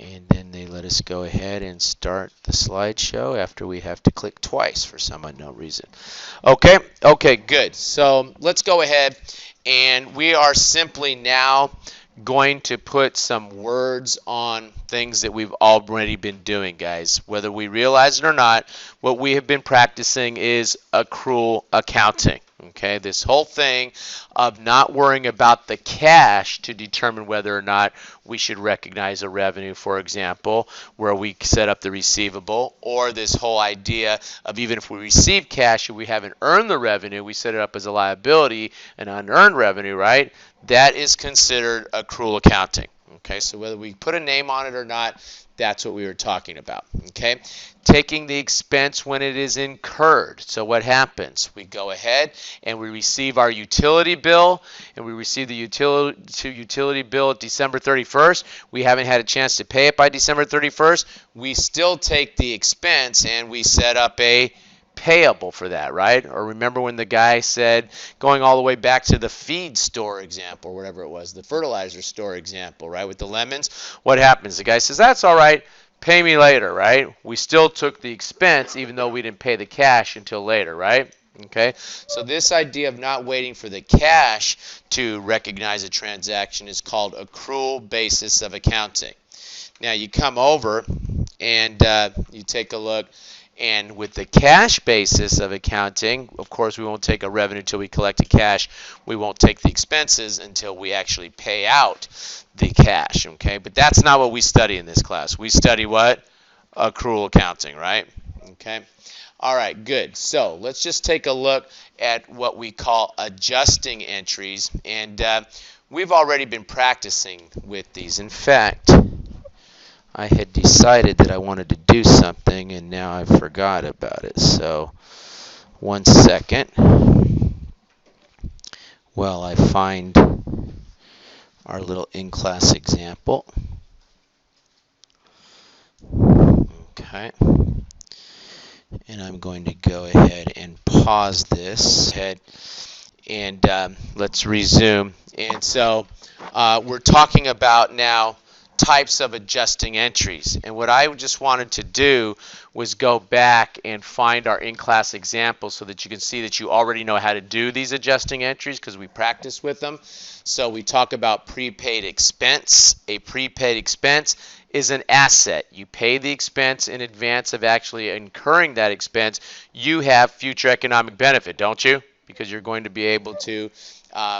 And then they let us go ahead and start the slideshow after we have to click twice for some unknown reason. Okay, good. So let's go ahead, and we are simply now going to put some words on things that we've already been doing, guys. Whether we realize it or not, what we have been practicing is accrual accounting. Okay, this whole thing of not worrying about the cash to determine whether or not we should recognize a revenue, for example, where we set up the receivable, or this whole idea of even if we receive cash and we haven't earned the revenue, we set it up as a liability, an unearned revenue, right? That is considered accrual accounting. Okay, so whether we put a name on it or not, that's what we were talking about. Okay, taking the expense when it is incurred. So what happens? We go ahead and we receive our utility bill, and we receive the utility bill at December 31st. We haven't had a chance to pay it by December 31st. We still take the expense and we set up a payable for that, right? Or remember when the guy said, going all the way back to the feed store example, or whatever it was, the fertilizer store example, right, with the lemons, what happens? The guy says, that's all right, pay me later, right? We still took the expense even though we didn't pay the cash until later, right? Okay, so this idea of not waiting for the cash to recognize a transaction is called accrual basis of accounting. Now you come over and you take a look. And with the cash basis of accounting, of course, we won't take a revenue until we collect the cash. We won't take the expenses until we actually pay out the cash, okay? But that's not what we study in this class. We study what? Accrual accounting, right? Okay. All right, good. So let's just take a look at what we call adjusting entries. And we've already been practicing with these. In fact, I had decided that I wanted to do something, and now I forgot about it. So, one second. While I find our little in-class example. Okay. And I'm going to go ahead and pause this. And let's resume. And so, we're talking about now types of adjusting entries. And what I just wanted to do was go back and find our in-class examples so that you can see that you already know how to do these adjusting entries because we practice with them. So we talk about prepaid expense. A prepaid expense is an asset. You pay the expense in advance of actually incurring that expense. You have future economic benefit, don't you? Because you're going to be able to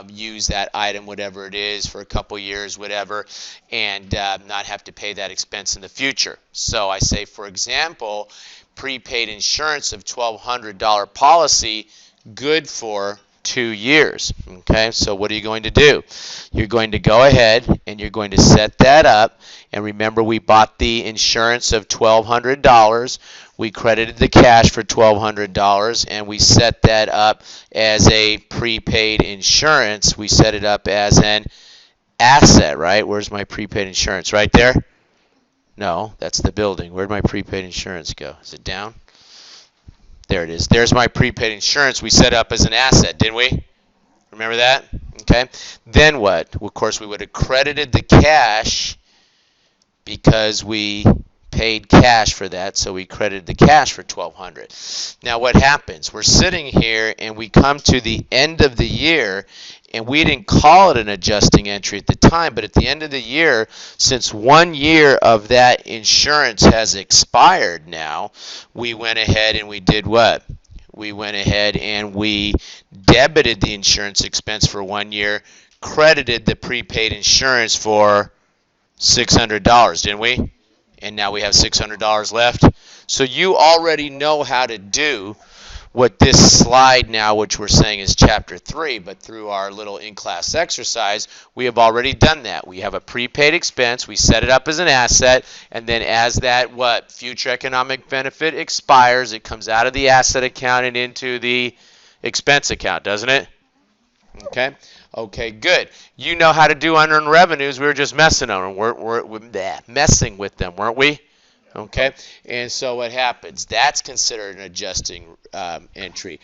use that item, whatever it is, for a couple years, whatever, and not have to pay that expense in the future. So I say, for example, prepaid insurance of $1,200 policy, good for 2 years. Okay, so what are you going to do? You're going to go ahead and you're going to set that up. And remember, we bought the insurance of $1,200. We credited the cash for $1,200, and we set that up as a prepaid insurance. We set it up as an asset, right? Where's my prepaid insurance? Right there? No, that's the building. Where'd my prepaid insurance go? Is it down? There it is. There's my prepaid insurance we set up as an asset, didn't we? Remember that? Okay. Then what? Well, of course, we would have credited the cash because we paid cash for that, so we credited the cash for $1,200. Now what happens? We're sitting here and we come to the end of the year, and we didn't call it an adjusting entry at the time, but at the end of the year, since 1 year of that insurance has expired now, we went ahead and we did what? We went ahead and we debited the insurance expense for 1 year, credited the prepaid insurance for $600, didn't we? And now we have $600 left. So you already know how to do what this slide now, which we're saying is Chapter 3, but through our little in-class exercise, we have already done that. We have a prepaid expense. We set it up as an asset, and then as that future economic benefit expires, it comes out of the asset account and into the expense account, doesn't it? Okay. Okay, good. You know how to do unearned revenues. We were just messing on them. We're messing with them, weren't we? Okay. And so what happens? That's considered an adjusting entry.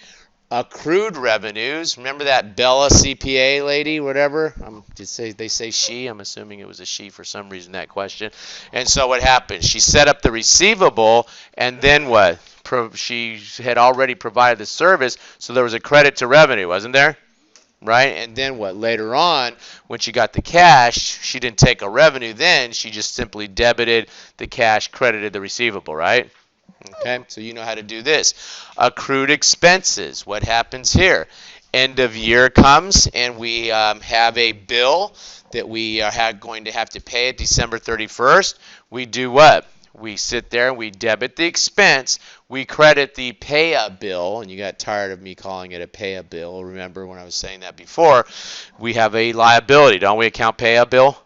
accrued revenues. Remember that Bella CPA lady, whatever? They say she. I'm assuming it was a she for some reason, that question. And so what happened? She set up the receivable, and then what? She had already provided the service, so there was a credit to revenue, wasn't there? Right? And then what? Later on, when she got the cash, she didn't take a revenue then. She just simply debited the cash, credited the receivable, right? Okay, so you know how to do this. Accrued expenses. What happens here? End of year comes, and we have a bill that we are going to have to pay at December 31st. We do what? We sit there and we debit the expense. We credit the pay-a bill, and you got tired of me calling it a pay-a bill. Remember when I was saying that before? We have a liability, don't we? Account pay-a bill,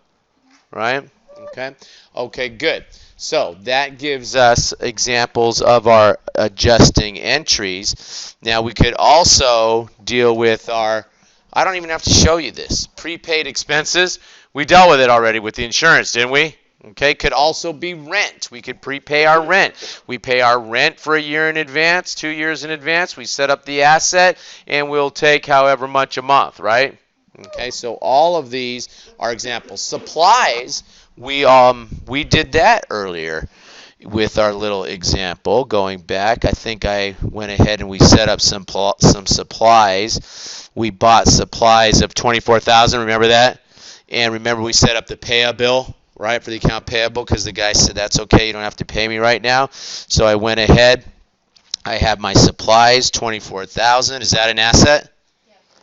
right? Okay. Okay, good. So that gives us examples of our adjusting entries. Now we could also deal with our, I don't even have to show you this, prepaid expenses. We dealt with it already with the insurance, didn't we? Okay, could also be rent. We could prepay our rent. We pay our rent for a year in advance, 2 years in advance. We set up the asset, and we'll take however much a month, right? Okay, so all of these are examples. Supplies, we did that earlier with our little example. Going back, I think I went ahead and we set up some supplies. We bought supplies of $24,000. Remember that? And remember we set up the pay-a bill, right, for the account payable because the guy said that's okay. You don't have to pay me right now. So I went ahead. I have my supplies, $24,000. Is that an asset?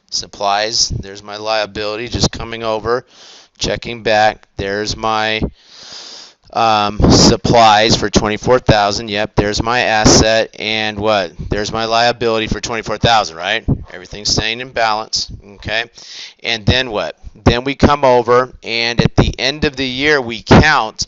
Supplies, there's my liability, just coming over, checking back. There's my supplies for $24,000. Yep, there's my asset, and what? There's my liability for $24,000, right? Everything's staying in balance, okay? And then what? Then we come over, and at the end of the year we count,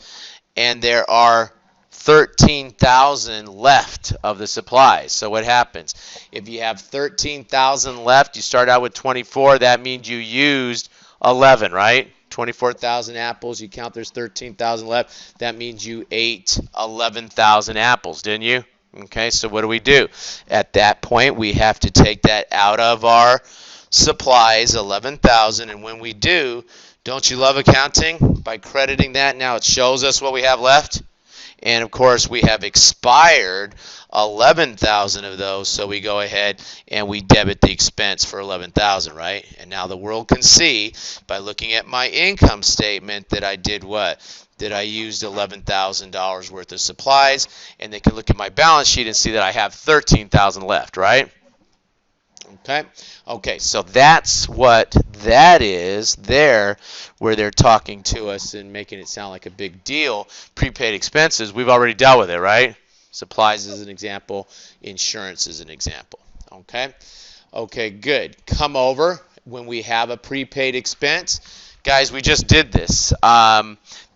and there are 13,000 left of the supplies. So what happens? If you have 13,000 left, you start out with 24. That means you used 11, right? 24,000 apples. You count there's 13,000 left. That means you ate 11,000 apples, didn't you? Okay, so what do? At that point, we have to take that out of our supplies, 11,000. And when we do, don't you love accounting? By crediting that, now it shows us what we have left. And of course, we have expired 11,000 of those, so we go ahead and we debit the expense for 11,000, right? And now the world can see by looking at my income statement that I did what? That I used $11,000 worth of supplies, and they can look at my balance sheet and see that I have 13,000 left, right? Okay, so that's what that is there, where they're talking to us and making it sound like a big deal. Prepaid expenses, we've already dealt with it, right? Supplies is an example. Insurance is an example. Okay, good. Come over when we have a prepaid expense. Guys, we just did this.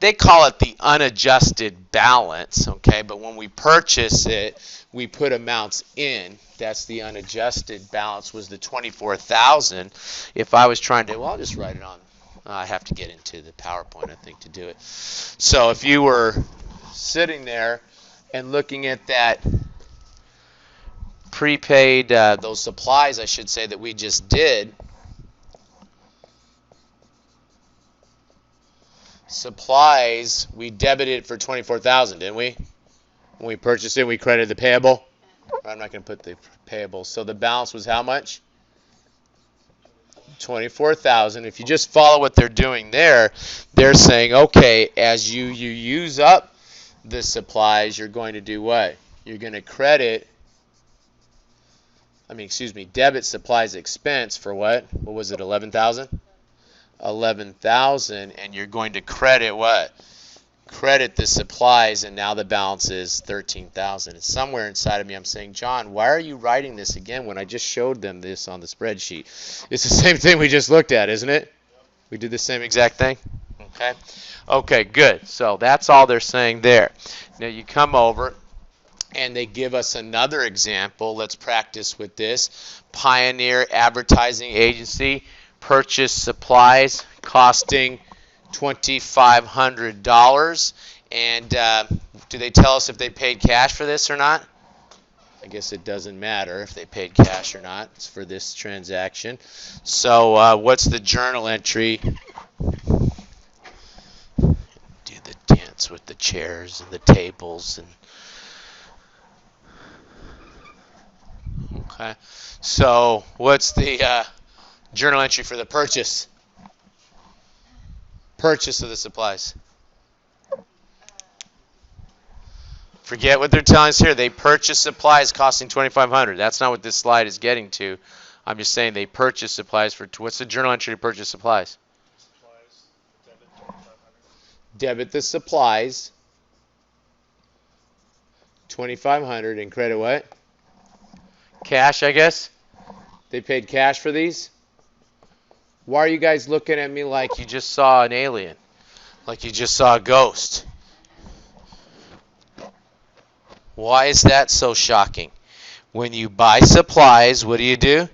They call it the unadjusted balance, okay? But when we purchase it, we put amounts in. That's the unadjusted balance was the 24,000. If I was trying to, well, I'll just write it on. I have to get into the PowerPoint, I think, to do it. So if you were sitting there and looking at that prepaid, those supplies, I should say, that we just did, supplies, we debited for 24,000, didn't we? When we purchased it, we credited the payable. I'm not going to put the payable. So the balance was how much? 24,000. If you just follow what they're doing there, they're saying, okay, as you use up the supplies, you're going to do what? You're going to debit supplies expense for what? What was it, 11,000? 11,000, and you're going to credit what? Credit the supplies, and now the balance is 13,000. It's somewhere inside of me I'm saying, John, why are you writing this again when I just showed them this on the spreadsheet? It's the same thing we just looked at, isn't it? We did the same exact thing? Okay, good. So that's all they're saying there. Now you come over, and they give us another example. Let's practice with this. Pioneer Advertising Agency purchased supplies costing $2,500. And do they tell us if they paid cash for this or not? I guess it doesn't matter if they paid cash or not. It's for this transaction. So what's the journal entry? Do the dance with the chairs and the tables and okay. So what's the journal entry for the purchase? Purchase of the supplies. Forget what they're telling us here. They purchase supplies costing $2,500. That's not what this slide is getting to. I'm just saying they purchase supplies for. What's the journal entry to purchase supplies? Debit the supplies. $2,500 and credit what? Cash, I guess. They paid cash for these. Why are you guys looking at me like you just saw an alien? Like you just saw a ghost? Why is that so shocking? When you buy supplies, what do?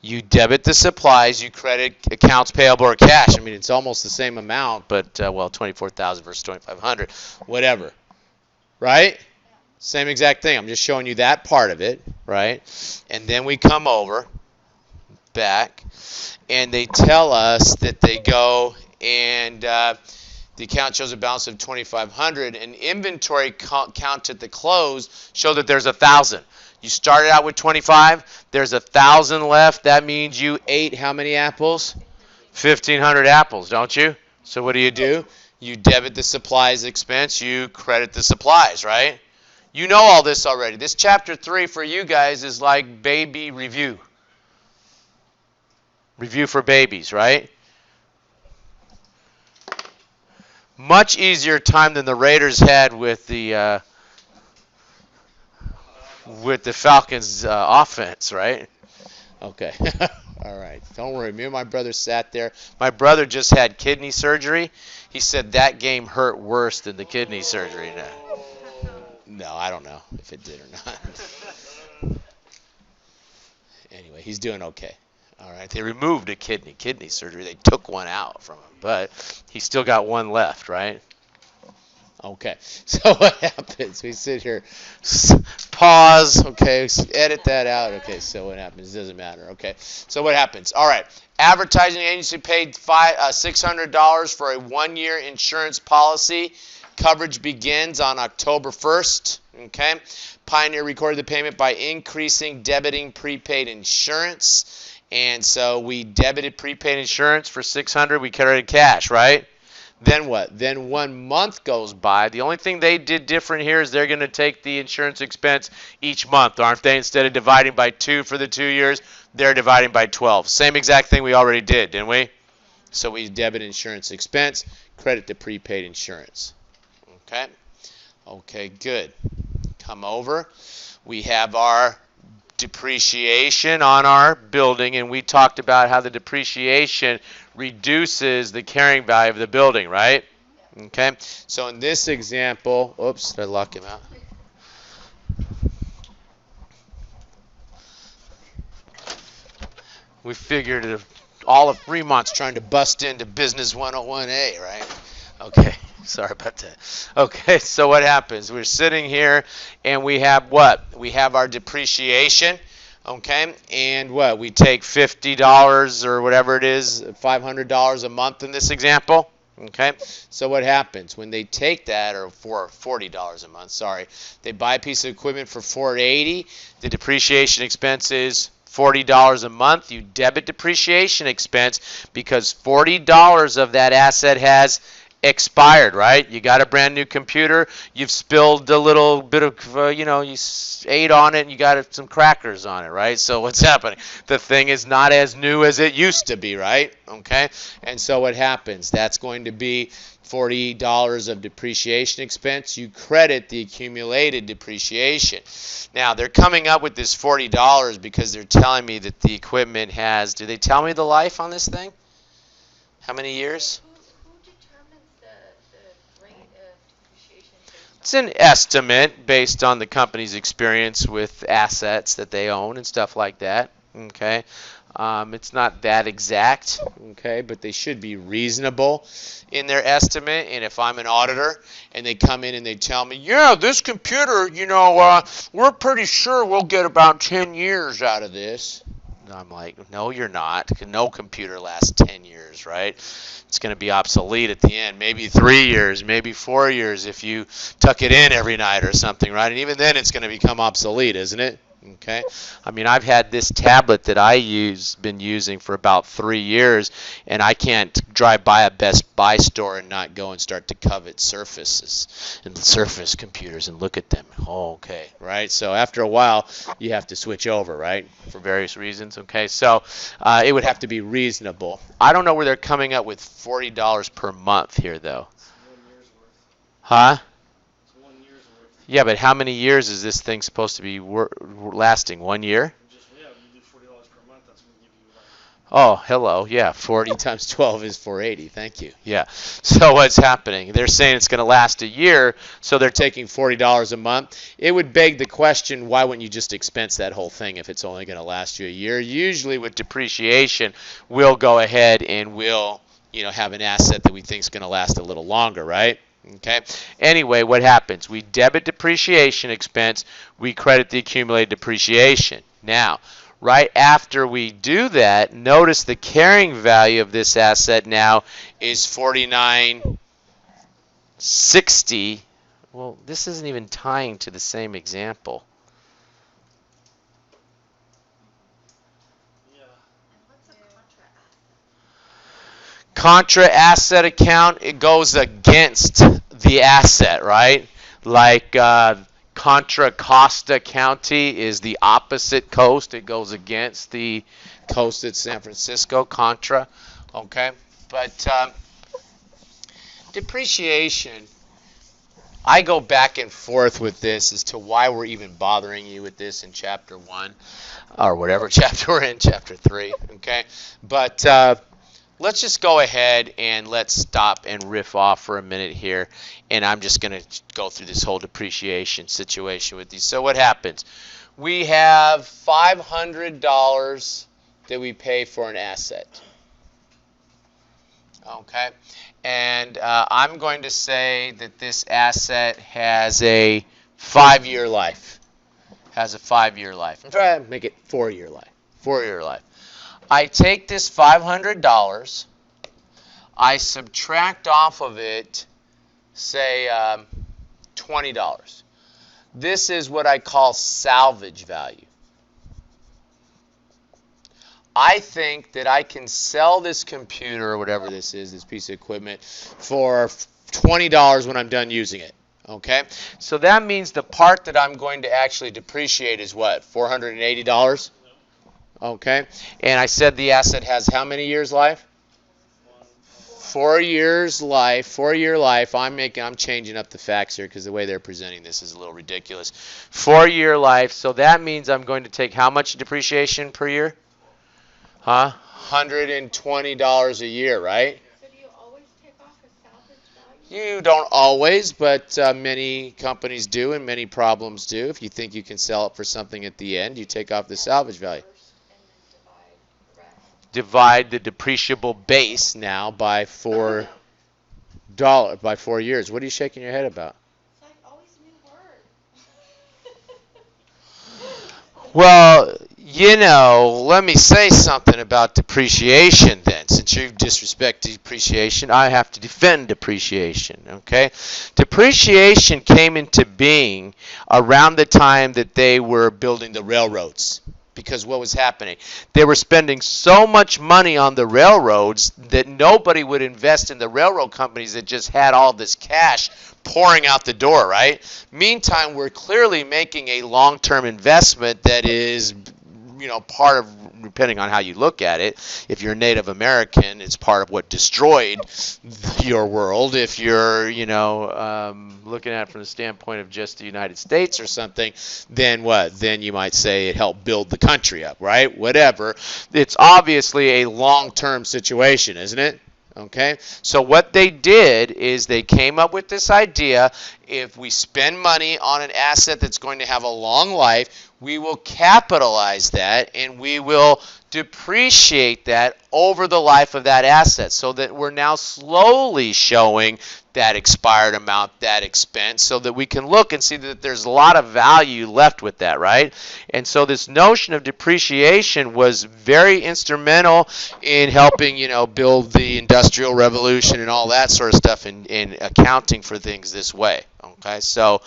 You debit the supplies, you credit accounts payable or cash. I mean, it's almost the same amount, but, well, 24,000 versus 2,500, whatever, right? Same exact thing. I'm just showing you that part of it, right? And then we come over, back, and they tell us that they go and the account shows a balance of 2,500, and inventory count at the close show that there's 1,000. You started out with 25. There's 1,000 left. That means you ate how many apples? 1,500 apples, don't you? So what do? You debit the supplies expense. You credit the supplies, right? You know all this already. This chapter 3 for you guys is like baby review. Review for babies, right? Much easier time than the Raiders had with the Falcons offense, right? Okay. All right. Don't worry. Me and my brother sat there. My brother just had kidney surgery. He said that game hurt worse than the kidney surgery. No, I don't know if it did or not. Anyway, he's doing okay. All right. They removed a kidney surgery. They took one out from him, but he's still got one left, right? Okay. So what happens? We sit here, pause. Okay. Edit that out. Okay. So what happens? It doesn't matter. Okay. So what happens? All right. Advertising agency paid $600 for a 1-year insurance policy. Coverage begins on October 1st. Okay. Pioneer recorded the payment by increasing debiting prepaid insurance. And so we debited prepaid insurance for $600. We credited cash, right? Then what? Then 1 month goes by. The only thing they did different here is they're going to take the insurance expense each month, aren't they? Instead of dividing by 2 for the 2 years, they're dividing by 12. Same exact thing we already did, didn't we? So we debit insurance expense, credit the prepaid insurance. Okay? Okay, good. Come over. We have our depreciation on our building, and we talked about how the depreciation reduces the carrying value of the building, right? Okay, so in this example, oops, did I lock him out? We figured if all of Fremont's trying to bust into Business 101A, right? Okay, sorry about that. Okay, so what happens? We're sitting here, and we have what? We have our depreciation, okay? And what? We take $50 or whatever it is, $500 a month in this example, okay? So what happens? When they take that, or for $40 a month, sorry, they buy a piece of equipment for $480. The depreciation expense is $40 a month. You debit depreciation expense because $40 of that asset has expired, right? You got a brand new computer, you've spilled a little bit of, you ate on it and you got some crackers on it, right? So what's happening? The thing is not as new as it used to be, right? Okay? And so what happens? That's going to be $40 of depreciation expense. You credit the accumulated depreciation. Now, they're coming up with this $40 because they're telling me that the equipment has, do they tell me the life on this thing? How many years? It's an estimate based on the company's experience with assets that they own and stuff like that. Okay, It's not that exact, okay, but they should be reasonable in their estimate. And if I'm an auditor and they come in and they tell me, yeah, this computer, we're pretty sure we'll get about 10 years out of this. I'm like, no, you're not. No computer lasts 10 years, right? It's going to be obsolete at the end. Maybe 3 years, maybe 4 years if you tuck it in every night or something, right? And even then it's going to become obsolete, isn't it? Okay. I mean, I've had this tablet that been using for about 3 years, and I can't drive by a Best Buy store and not go and start to covet Surfaces and Surface computers and look at them. Oh, okay, right? So after a while, you have to switch over, right, for various reasons. Okay, so it would have to be reasonable. I don't know where they're coming up with $40 per month here, though. Huh? Yeah, but how many years is this thing supposed to be lasting? 1 year? Yeah, you do $40 per month. That's going to give you Oh, hello. Yeah, 40 times 12 is 480. Thank you. Yeah. So what's happening? They're saying it's going to last a year, so they're taking $40 a month. It would beg the question, why wouldn't you just expense that whole thing if it's only going to last you a year? Usually with depreciation, we'll go ahead and we'll, have an asset that we think is going to last a little longer, right? Okay. Anyway, what happens? We debit depreciation expense, we credit the accumulated depreciation. Now, right after we do that, notice the carrying value of this asset now is $49.60. Well, this isn't even tying to the same example. Contra asset account, it goes against the asset, right? Like Contra Costa County is the opposite coast. It goes against the coast at San Francisco, Contra. Okay? But depreciation, I go back and forth with this as to why we're even bothering you with this in Chapter 1 or whatever chapter we're in, Chapter 3. Okay? But let's just go ahead and let's stop and riff off for a minute here, and I'm just going to go through this whole depreciation situation with you. So what happens? We have $500 that we pay for an asset. Okay, and I'm going to say that this asset has a 5-year life. Has a 5-year life. I'm trying to make it 4-year life. 4-year life. I take this $500, I subtract off of it, say, $20. This is what I call salvage value. I think that I can sell this computer or whatever this is, this piece of equipment, for $20 when I'm done using it. Okay? So that means the part that I'm going to actually depreciate is what? $480? Okay, and I said the asset has how many years life? 4 years life. 4-year life. I'm changing up the facts here because the way they're presenting this is a little ridiculous. 4-year life. So that means I'm going to take how much depreciation per year? Huh? $120 a year, right? So do you always take off a salvage value? You don't always, but many companies do and many problems do. If you think you can sell it for something at the end, you take off the salvage value. Divide the depreciable base now by $4 by 4 years. What are you shaking your head about? It's like always a new word. Well, let me say something about depreciation then. Since you disrespect depreciation, I have to defend depreciation, okay? Depreciation came into being around the time that they were building the railroads. Because what was happening? They were spending so much money on the railroads that nobody would invest in the railroad companies that just had all this cash pouring out the door, right? Meantime, we're clearly making a long-term investment that is, part of, depending on how you look at it. If you're Native American, it's part of what destroyed your world. If you're, looking at it from the standpoint of just the United States or something, then what? Then you might say it helped build the country up, right? Whatever. It's obviously a long-term situation, isn't it? Okay, so what they did is they came up with this idea: if we spend money on an asset that's going to have a long life, we will capitalize that and we will depreciate that over the life of that asset, so that we're now slowly showing that expired amount, that expense, so that we can look and see that there's a lot of value left with that, right? And so this notion of depreciation was very instrumental in helping, build the Industrial Revolution and all that sort of stuff in accounting for things this way. Okay, so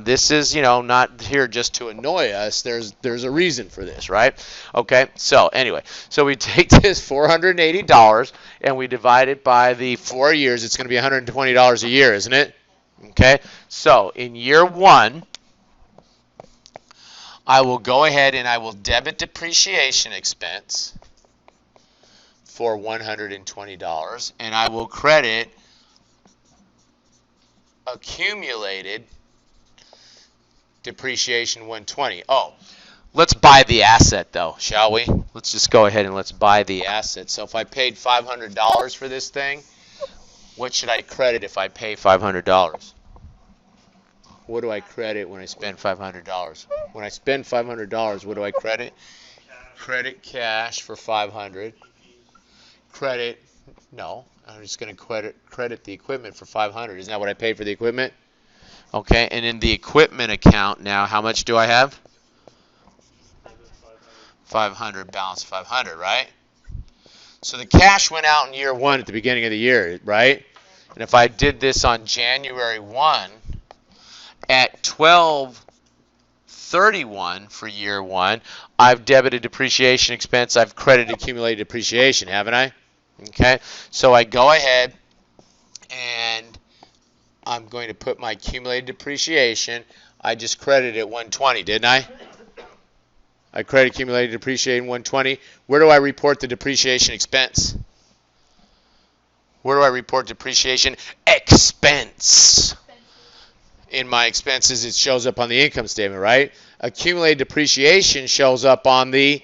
this is, not here just to annoy us. There's a reason for this, right? Okay, so anyway, so we take this $480 and we divide it by the 4 years. It's going to be $120 a year, isn't it? Okay, so in year one, I will go ahead and I will debit depreciation expense for $120, and I will credit accumulated depreciation 120. Oh, let's buy the asset though, shall we? Let's just go ahead and let's buy the asset. So if I paid $500 for this thing, what should I credit if I pay $500? What do I credit when I spend $500? When I spend $500, what do I credit? Credit cash for $500. Credit, no, I'm just going to credit the equipment for $500. Isn't that what I paid for the equipment? Okay, and in the equipment account now, how much do I have? 500, balance 500, right? So the cash went out in year one at the beginning of the year, right? And if I did this on January 1 at 12/31 for year one, I've debited depreciation expense, I've credited accumulated depreciation, haven't I? Okay, so I go ahead and I'm going to put my accumulated depreciation. I just credited at 120, didn't I? I credit accumulated depreciation 120. Where do I report the depreciation expense? Where do I report depreciation expense? In my expenses, it shows up on the income statement, right? Accumulated depreciation shows up on the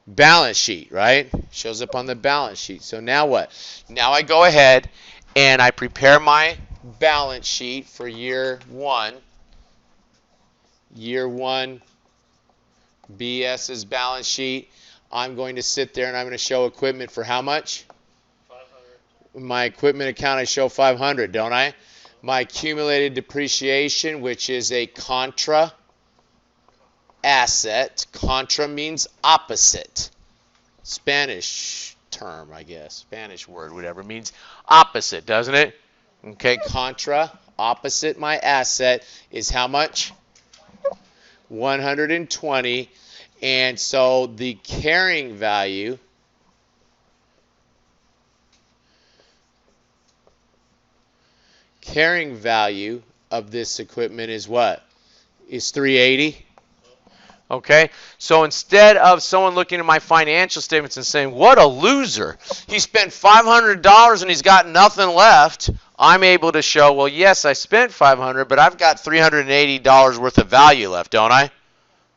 balance sheet, right? Shows up on the balance sheet. So now what? Now I go ahead and I prepare my balance sheet for year one. Year one, BS's balance sheet. I'm going to sit there and I'm going to show equipment for how much? 500. My equipment account, I show 500, don't I? My accumulated depreciation, which is a contra asset. Contra means opposite. Spanish term, I guess. Spanish word, whatever. Means opposite, doesn't it? Okay, contra, opposite my asset is how much? 120. And so the carrying value of this equipment is what? Is 380. Okay, so instead of someone looking at my financial statements and saying, what a loser, he spent $500 and he's got nothing left, I'm able to show, well, yes, I spent $500, but I've got $380 worth of value left, don't I?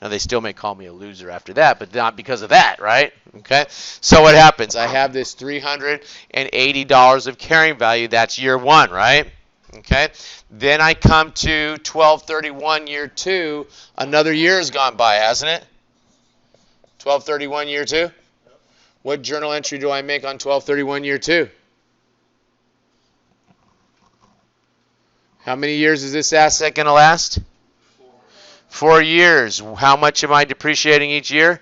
Now, they still may call me a loser after that, but not because of that, right? Okay, so what happens? I have this $380 of carrying value. That's year one, right? Okay, then I come to 12/31 year two. Another year has gone by, hasn't it? 12/31 year two. What journal entry do I make on 12/31 year two? How many years is this asset going to last? 4 years. How much am I depreciating each year?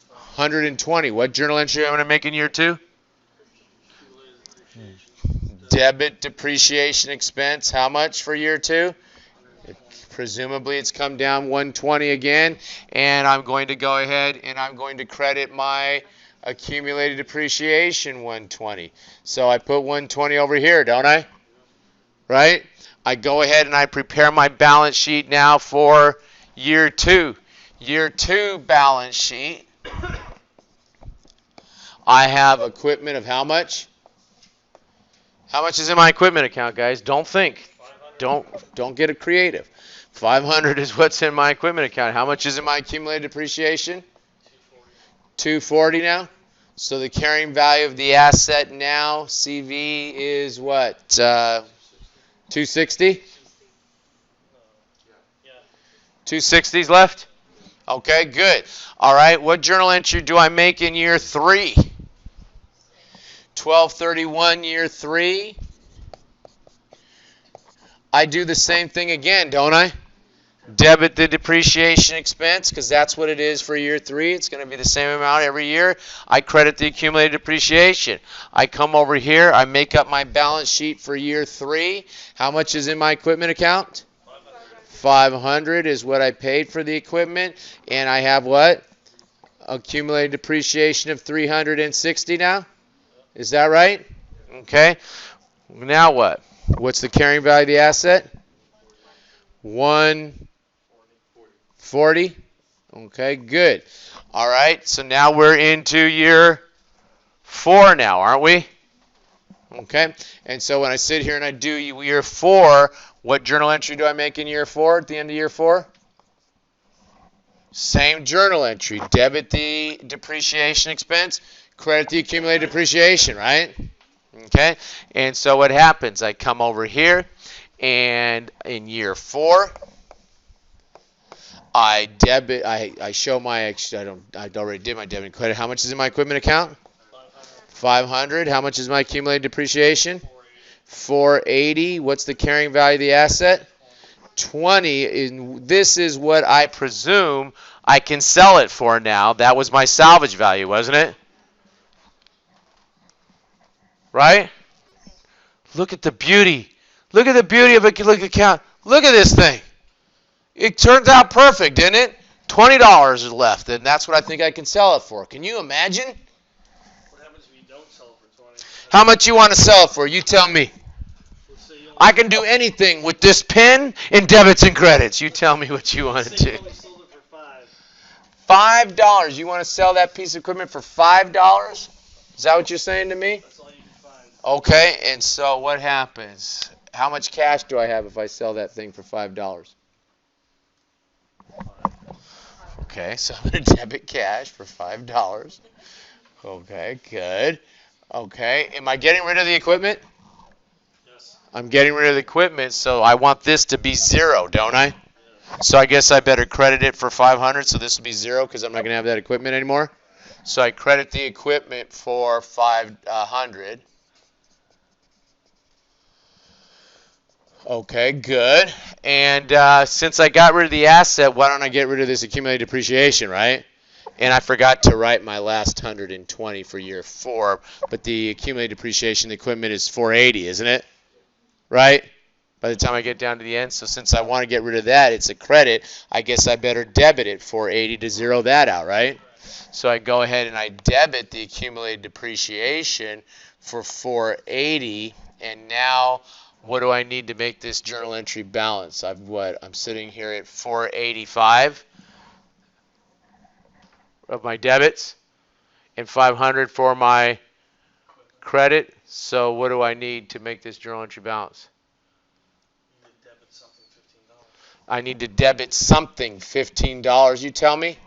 120. What journal entry am I going to make in year two? Debit depreciation expense. How much for year two? Presumably it's come down 120 again. And I'm going to go ahead and I'm going to credit my accumulated depreciation 120. So I put 120 over here, don't I? Right? I go ahead and I prepare my balance sheet now for year two. Year two balance sheet. I have equipment of how much? How much is in my equipment account, guys? Don't think. Don't get it creative. 500 is what's in my equipment account. How much is in my accumulated depreciation? 240 now. So the carrying value of the asset now, CV, is what? 260? Yeah. 260's left? Okay, good. All right, what journal entry do I make in year 3? 1231 year 3. I do the same thing again, don't I? Debit the depreciation expense because that's what it is for year 3. It's going to be the same amount every year. I credit the accumulated depreciation. I come over here. I make up my balance sheet for year 3. How much is in my equipment account? 500 is what I paid for the equipment. And I have what? Accumulated depreciation of 360 now? Is that right? Okay. Now what? What's the carrying value of the asset? 140. Okay, good. All right, so now we're into year 4 now, aren't we? Okay, and so when I sit here and I do year 4, what journal entry do I make in year 4 at the end of year 4? Same journal entry. Debit the depreciation expense, credit the accumulated depreciation, right? Okay, and so what happens? I come over here, and in year 4, I show my, I already did my debit and credit. How much is in my equipment account? 500. How much is my accumulated depreciation? 480. What's the carrying value of the asset? 20. And this is what I presume I can sell it for now. That was my salvage value, wasn't it? Right? Look at the beauty. Look at the beauty of a look account. Look at this thing. It turns out perfect, didn't it? $20 is left, and that's what I think I can sell it for. Can you imagine? What happens if you don't sell it for 20? How much you want to sell it for? You tell me. Let's say you only I can do anything with this pen in debits and credits. You tell me what you want to Let's say you do. only sold it for 5. $5. You want to sell that piece of equipment for $5? Is that what you're saying to me? That's all you can find. Okay, and so what happens? How much cash do I have if I sell that thing for $5? Okay, so I'm going to debit cash for $5. Okay, good. Okay, am I getting rid of the equipment? Yes. I'm getting rid of the equipment, so I want this to be 0, don't I? Yes. So I guess I better credit it for 500, so this will be 0 because I'm not going to have that equipment anymore. So I credit the equipment for 500. Okay, good. And since I got rid of the asset, why don't I get rid of this accumulated depreciation, right? And I forgot to write my last 120 for year 4, but the accumulated depreciation of the equipment is 480, isn't it? Right? By the time I get down to the end. So since I want to get rid of that, it's a credit. I guess I better debit it 480 to zero that out, right? So I go ahead and I debit the accumulated depreciation for 480, and now what do I need to make this journal entry balance? I'm sitting here at 485 of my debits and 500 for my credit. So what do I need to make this journal entry balance? You need to debit something $15. I need to debit something $15. You tell me?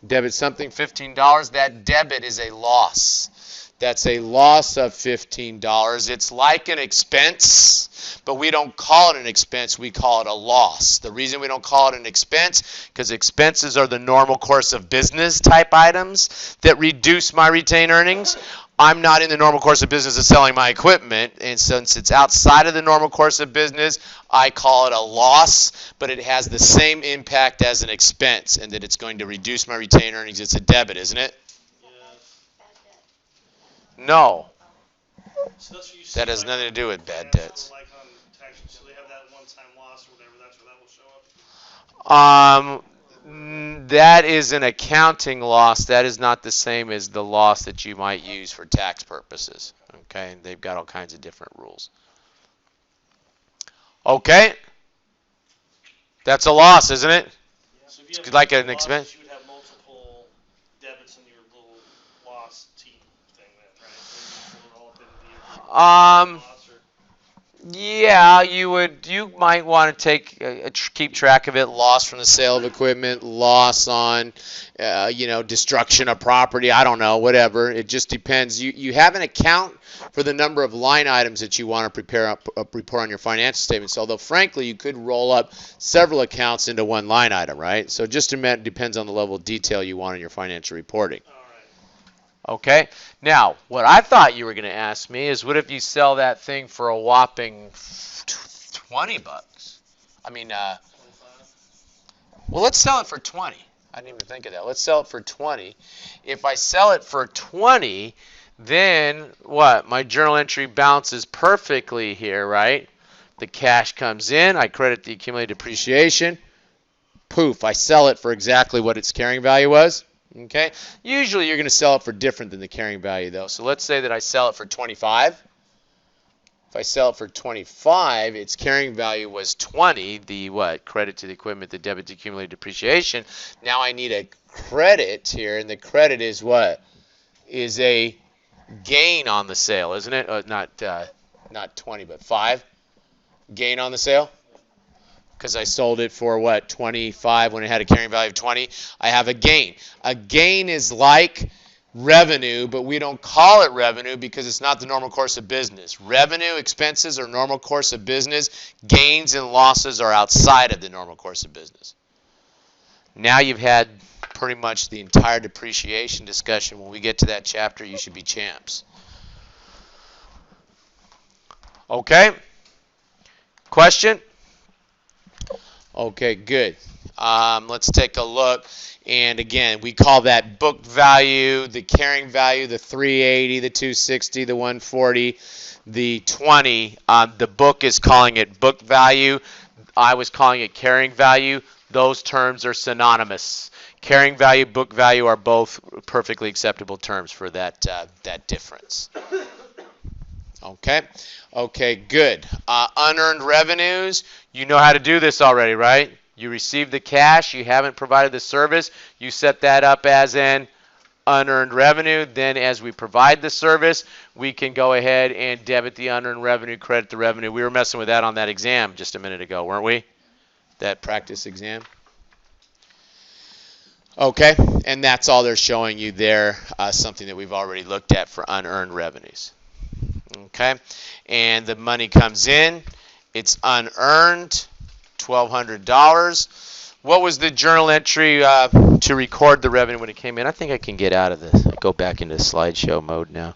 Debit something $15. That debit is a loss. That's a loss of $15. It's like an expense, but we don't call it an expense. We call it a loss. The reason we don't call it an expense, because expenses are the normal course of business type items that reduce my retained earnings. I'm not in the normal course of business of selling my equipment, and since it's outside of the normal course of business, I call it a loss, but it has the same impact as an expense, and that it's going to reduce my retained earnings. It's a debit, isn't it? Yes. No, So that's what you see. that has like, nothing to do with bad so debts. like on tax, so they have that one-time loss or whatever. That's where that will show up. That is an accounting loss. That is not the same as the loss that you might use for tax purposes. Okay, and they've got all kinds of different rules. Okay, that's a loss, isn't it? So if you It's have like an multiple expense. losses, you would have multiple debits in your little loss T thing then, right? Then you pull it all up into the Um, loss or Yeah, you might want to keep track of it. Loss from the sale of equipment, loss on, destruction of property. I don't know, whatever. It just depends. You have an account for the number of line items that you want to prepare a report on your financial statements. Although, frankly, you could roll up several accounts into one line item, right? So it just depends on the level of detail you want in your financial reporting. All right. Okay. Now, what I thought you were going to ask me is, what if you sell that thing for a whopping $20? I mean, 25. well, let's sell it for 20. I didn't even think of that. Let's sell it for 20. If I sell it for 20, then what? My journal entry bounces perfectly here, right? The cash comes in. I credit the accumulated depreciation. Poof, I sell it for exactly what its carrying value was. Okay. Usually you're going to sell it for different than the carrying value, though. So let's say that I sell it for 25. If I sell it for 25, its carrying value was 20. The what? Credit to the equipment, the debit to accumulated depreciation. Now I need a credit here, and the credit is what? Is a gain on the sale, isn't it? Not 20, but 5. Gain on the sale. Because I sold it for what, 25 when it had a carrying value of 20. I have a gain. A gain is like revenue, but we don't call it revenue because it's not the normal course of business. Revenue, expenses are normal course of business. Gains and losses are outside of the normal course of business. Now you've had pretty much the entire depreciation discussion. When we get to that chapter, you should be champs. Okay? Question? Okay, good. Let's take a look. And again, we call that book value, the carrying value, the 380, the 260, the 140, the 20. The book is calling it book value. I was calling it carrying value. Those terms are synonymous. Carrying value, book value are both perfectly acceptable terms for that difference. Okay. Okay, good. Unearned revenues. You know how to do this already, right? You receive the cash. You haven't provided the service. You set that up as an unearned revenue. Then as we provide the service, we can go ahead and debit the unearned revenue, credit the revenue. We were messing with that on that exam just a minute ago, weren't we? That practice exam. Okay, and that's all they're showing you there, something that we've already looked at for unearned revenues. Okay, and the money comes in. It's unearned, $1,200. What was the journal entry to record the revenue when it came in? I think I can get out of this. Go back into slideshow mode now.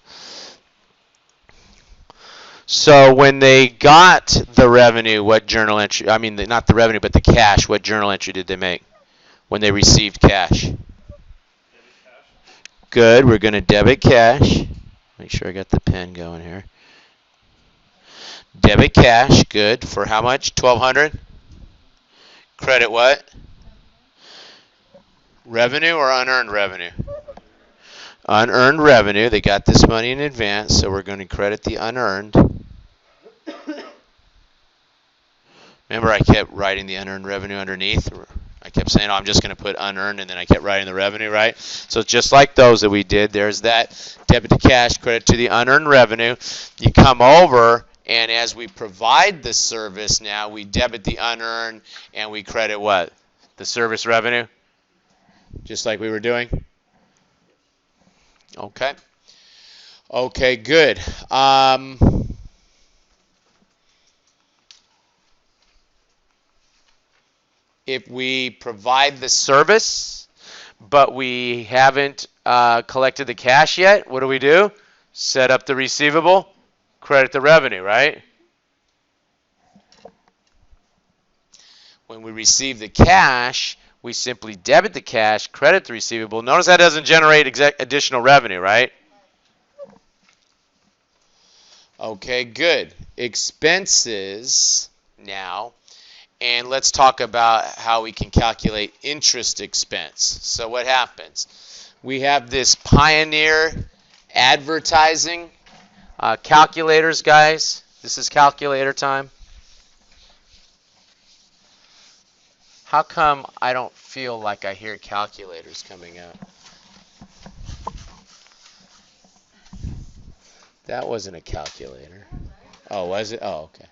So when they got the revenue, what journal entry? I mean, not the revenue, but the cash. What journal entry did they make when they received cash? Debit cash. Good. We're going to debit cash. Make sure I got the pen going here. Debit cash, good. For how much? 1,200. Credit what? Revenue or unearned revenue? Unearned revenue. They got this money in advance, so we're going to credit the unearned. Remember, I kept writing the unearned revenue underneath. I kept saying, oh, I'm just going to put unearned, and then I kept writing the revenue, right? So it's just like those that we did. There's that debit to cash, credit to the unearned revenue. You come over, and as we provide the service now, we debit the unearned, and we credit what? The service revenue? Just like we were doing? Okay. Okay, good. If we provide the service, but we haven't collected the cash yet, what do? Set up the receivable, credit the revenue, right? When we receive the cash, we simply debit the cash, credit the receivable. Notice that doesn't generate additional revenue, right? Okay, good. Expenses now. And let's talk about how we can calculate interest expense. So what happens? We have this Pioneer advertising calculators, guys. This is calculator time. How come I don't feel like I hear calculators coming out? That wasn't a calculator. Oh, was it? Oh, okay.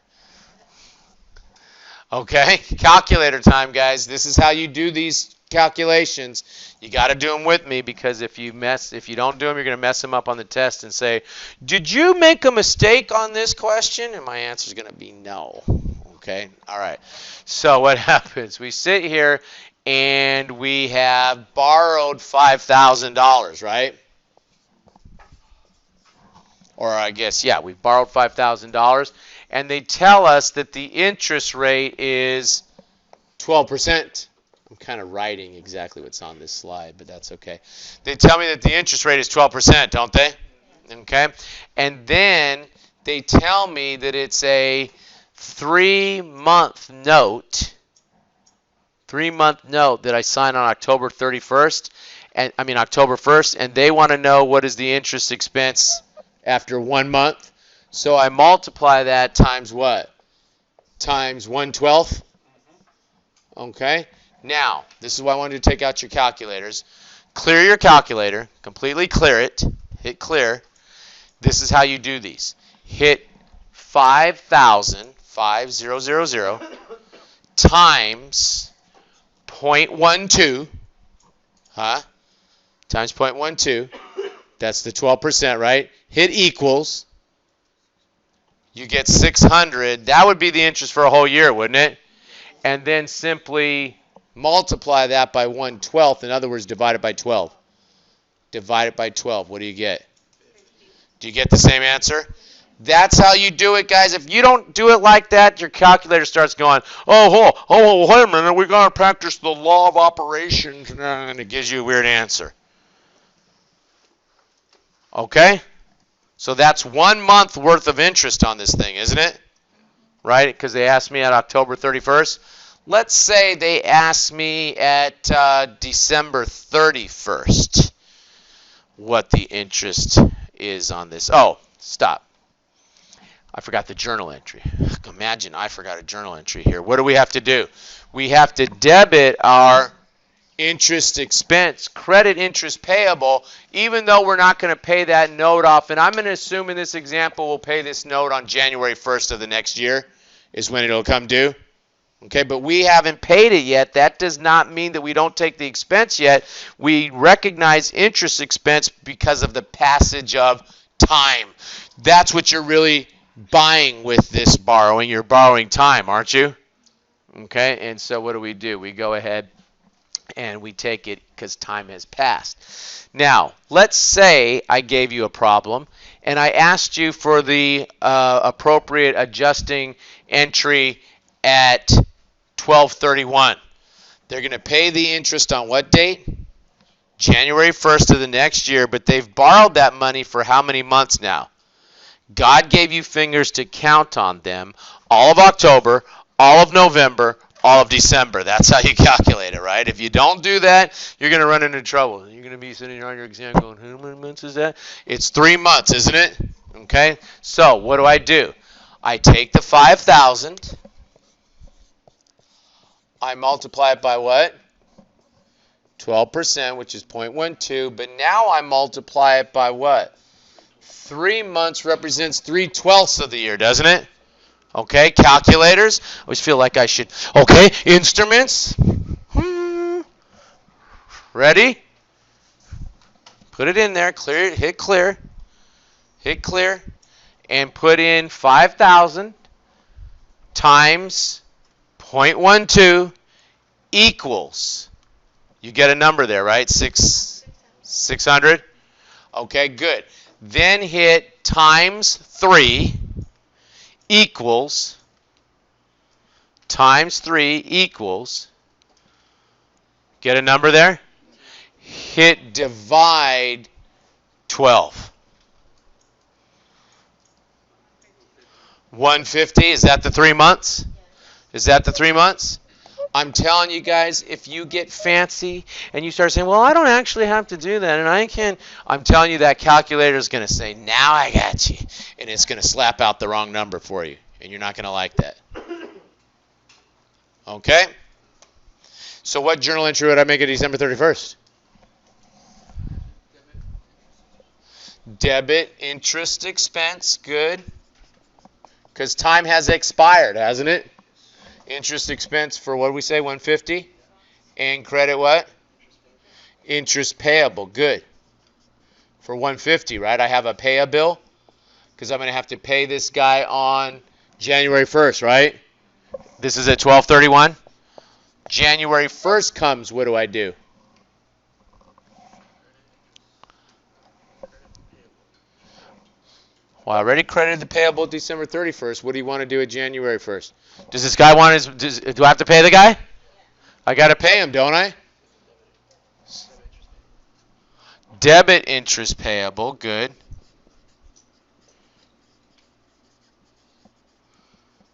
Okay, calculator time, guys. This is how you do these calculations. You got to do them with me because if you don't do them, you're going to mess them up on the test and say, "Did you make a mistake on this question?" And my answer is going to be no. Okay, all right. So what happens? We sit here and we have borrowed $5,000, right? Or I guess, yeah, we borrowed $5,000, and they tell us that the interest rate is 12%. I'm kind of writing exactly what's on this slide, but that's okay. They tell me that the interest rate is 12%, don't they? Okay. And then they tell me that it's a 3-month note. 3-month note that I sign on October 31st, and October 1st, and they want to know what is the interest expense after 1 month. So I multiply that times what? Times 1/12. Okay. Now, this is why I wanted you to take out your calculators. Clear your calculator. Completely clear it. Hit clear. This is how you do these. Hit 5,000, 5000, times 0.12, times 0.12. That's the 12%, right? Hit equals. You get 600. That would be the interest for a whole year, wouldn't it? And then simply multiply that by 1/12. In other words, divide it by 12. Divide it by 12. What do you get? Do you get the same answer? That's how you do it, guys. If you don't do it like that, your calculator starts going, wait a minute, we're going to practice the law of operations, and it gives you a weird answer. Okay? So that's 1 month worth of interest on this thing, isn't it? Right? Because they asked me at October 31st. Let's say they asked me at December 31st what the interest is on this. Oh, stop. I forgot the journal entry. Imagine I forgot a journal entry here. What do we have to do? We have to debit our interest expense, credit interest payable, even though we're not going to pay that note off. And I'm going to assume in this example we'll pay this note on January 1st of the next year is when it'll come due. Okay, but we haven't paid it yet. That does not mean that we don't take the expense yet. We recognize interest expense because of the passage of time. That's what you're really buying with this borrowing. You're borrowing time, aren't you? Okay, and so what do? We go ahead and we take it because time has passed. Now, let's say I gave you a problem and I asked you for the appropriate adjusting entry at 12/31. They're going to pay the interest on what date? January 1st of the next year, but they've borrowed that money for how many months now? God gave you fingers to count on them all of October, all of November, all of December. That's how you calculate it, right? If you don't do that, you're going to run into trouble. You're going to be sitting here on your exam going, how many months is that? It's 3 months, isn't it? Okay? So what do? I take the 5,000. I multiply it by what? 12%, which is 0.12. But now I multiply it by what? 3 months represents 3/12 of the year, doesn't it? Okay, calculators. I always feel like I should. Okay, instruments. Ready? Put it in there. Clear it. Hit clear. Hit clear. And put in 5,000 times 0.12 equals. You get a number there, right? 600. Okay, good. Then hit times 3 equals times 3 equals. Get a number there? Hit divide 12. 150, is that the 3 months? Is that the 3 months? I'm telling you guys, if you get fancy and you start saying, well, I don't actually have to do that, and I can, I'm telling you that calculator is going to say, now I got you, and it's going to slap out the wrong number for you, and you're not going to like that. Okay? So what journal entry would I make at December 31st? Debit interest expense, good. Because time has expired, hasn't it? Interest expense for what do we say, 150? And credit what? Interest payable. Good. For 150, right? I have a pay a bill because I'm going to have to pay this guy on January 1st, right? This is at 12/31. January 1st comes, what do I do? Well, I already credited the payable December 31st. What do you want to do at January 1st? Does this guy want his, do I have to pay the guy? I got to pay him, don't I? Debit interest payable, good.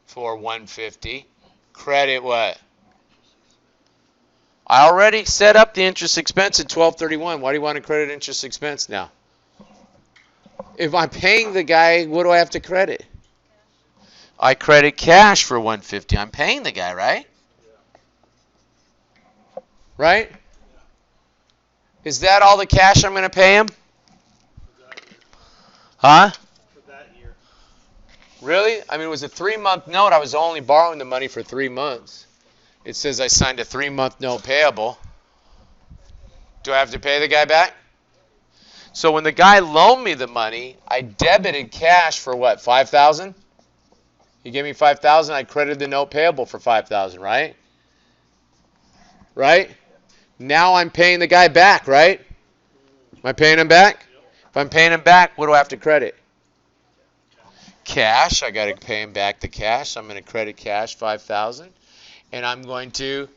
For 150. Credit what? I already set up the interest expense at 12/31. Why do you want to credit interest expense now? If I'm paying the guy, what do I have to credit? I credit cash for 150. I'm paying the guy, right? Right? Is that all the cash I'm going to pay him? Huh? For that year. Really? I mean, it was a 3-month note. I was only borrowing the money for 3 months. It says I signed a 3-month note payable. Do I have to pay the guy back? So when the guy loaned me the money, I debited cash for what, 5,000? He gave me 5,000. I credited the note payable for 5,000, right? Right? Now I'm paying the guy back, right? Am I paying him back? If I'm paying him back, what do I have to credit? Cash. I got to pay him back the cash. I'm going to credit cash 5,000, and I'm going to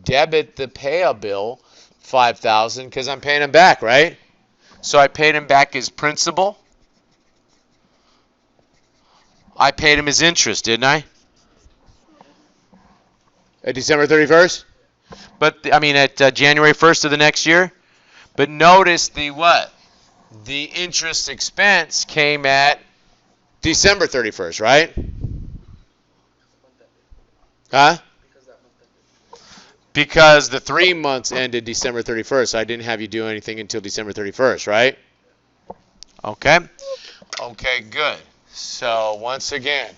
debit the payable 5,000 because I'm paying him back, right? So I paid him back his principal. I paid him his interest, didn't I? At December 31st? But I mean at January 1st of the next year. But notice the what? The interest expense came at December 31st, right? Huh? Because the 3 months ended December 31st. So I didn't have you do anything until December 31st, right? Okay. Okay, good. So once again,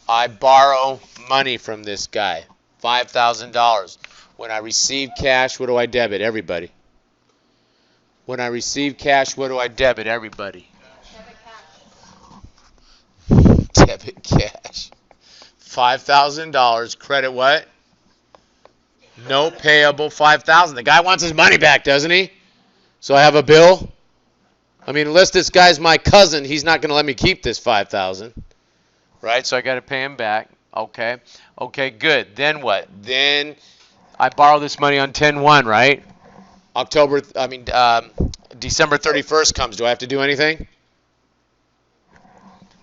I borrow money from this guy, $5,000. When I receive cash, what do I debit? Everybody. When I receive cash, what do I debit? Everybody. Debit cash. $5,000. Credit what? No payable 5,000. The guy wants his money back, doesn't he? So I have a bill. I mean, unless this guy's my cousin, he's not going to let me keep this 5,000. Right? So I got to pay him back. Okay. Okay, good. Then what? Then I borrow this money on 10/1, right? December 31st comes. Do I have to do anything?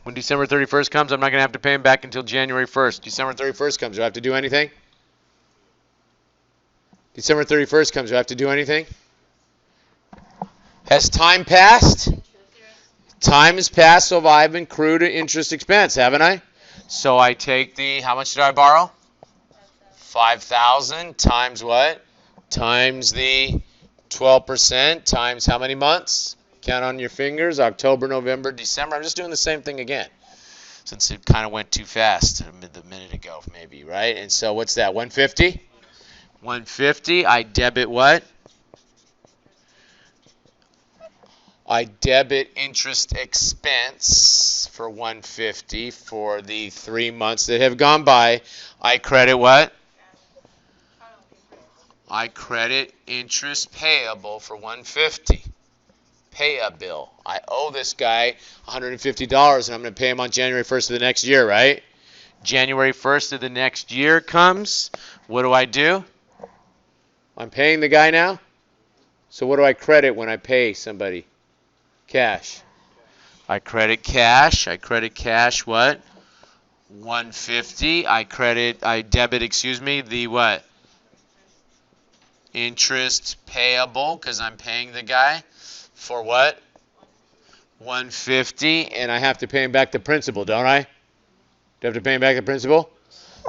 When December 31st comes, I'm not going to have to pay him back until January 1st. December 31st comes. Do I have to do anything? December 31st comes. Do I have to do anything? Has time passed? Time has passed, so I've accrued an interest expense, haven't I? So I take how much did I borrow? 5,000 times what? Times the 12% times how many months? Count on your fingers. October, November, December. I'm just doing the same thing again since it kind of went too fast a minute ago maybe, right? And so what's that, 150? 150, I debit what? I debit interest expense for 150 for the 3 months that have gone by. I credit what? I credit interest payable for 150. Pay a bill. I owe this guy $150 and I'm going to pay him on January 1st of the next year, right? January 1st of the next year comes. What do? I'm paying the guy now. So what do I credit when I pay somebody? Cash. I credit cash. I credit cash what? 150. I debit, the what? Interest payable because I'm paying the guy for what? 150, and I have to pay him back the principal, don't I? Do I have to pay him back the principal?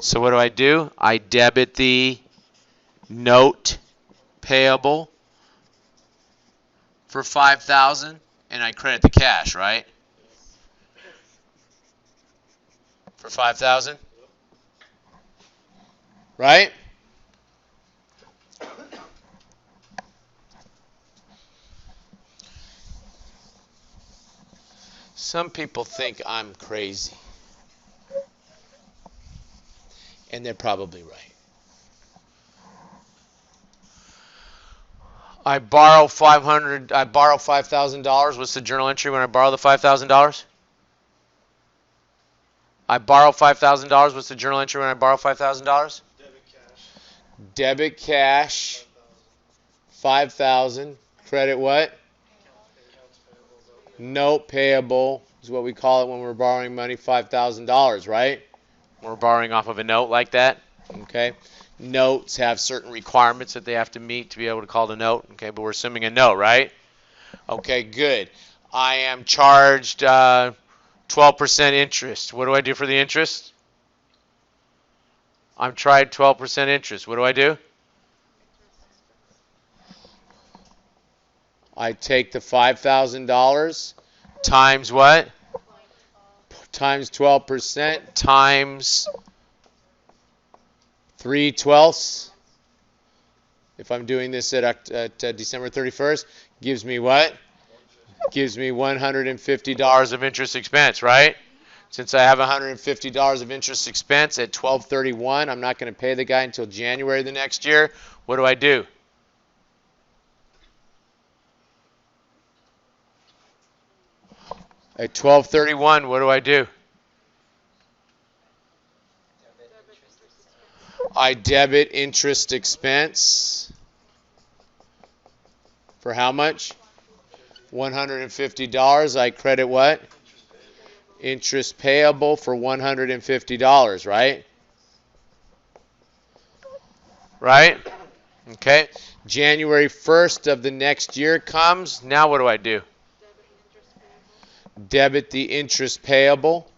So what do? I debit the note payable for 5,000, and I credit the cash, right? For 5,000? Right? Some people think I'm crazy. And they're probably right. I borrow $5,000. What's the journal entry when I borrow the $5,000? I borrow $5,000. What's the journal entry when I borrow $5,000? Debit cash. Debit cash, 5,000. Credit what? Accounts payable. Note payable is what we call it when we're borrowing money, $5,000, right? We're borrowing off of a note like that. Okay. Notes have certain requirements that they have to meet to be able to call it a note. Okay, but we're assuming a note, right? Okay, good. I am charged 12% interest. What do I do for the interest? I'm tried 12% interest. What do I do? I take the $5,000 times what? Times 12% times 3/12. If I'm doing this at December 31st, gives me what? Gives me $150 of interest expense, right? Since I have $150 of interest expense at 12/31, I'm not going to pay the guy until January the next year. What do I do? At 12/31, what do I do? I debit interest expense for how much? $150. I credit what? Interest payable for $150, right? Right? Okay. January 1st of the next year comes. Now what do I do? Debit the interest payable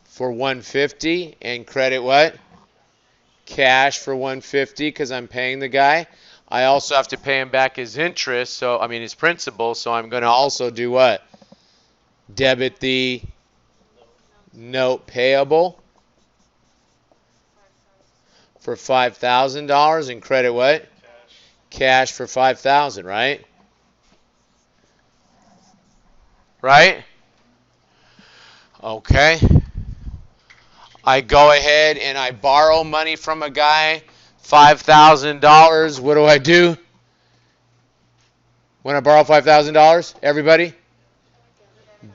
for $150 and credit what? Cash for $150 because I'm paying the guy. I also have to pay him back his interest, his principal, so I'm going to also do what? Debit the note payable for $5,000 and credit what? Cash for $5,000, right? Right? Okay. I go ahead and I borrow money from a guy, $5,000. What do I do when I borrow $5,000? Everybody?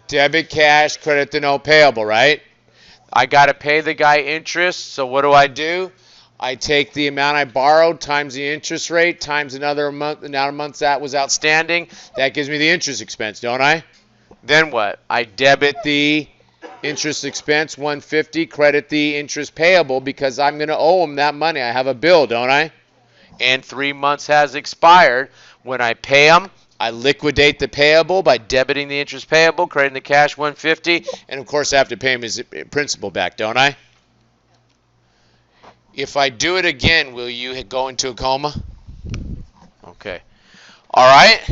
Debit cash, credit the note payable, right? I got to pay the guy interest, so what do? I take the amount I borrowed times the interest rate times another amount of months that was outstanding. That gives me the interest expense, don't I? Then what? I debit the interest expense, $150, credit the interest payable because I'm going to owe him that money. I have a bill, don't I? And 3 months has expired. When I pay him, I liquidate the payable by debiting the interest payable, crediting the cash $150, and of course I have to pay him his principal back, don't I? If I do it again, will you go into a coma? Okay. All right.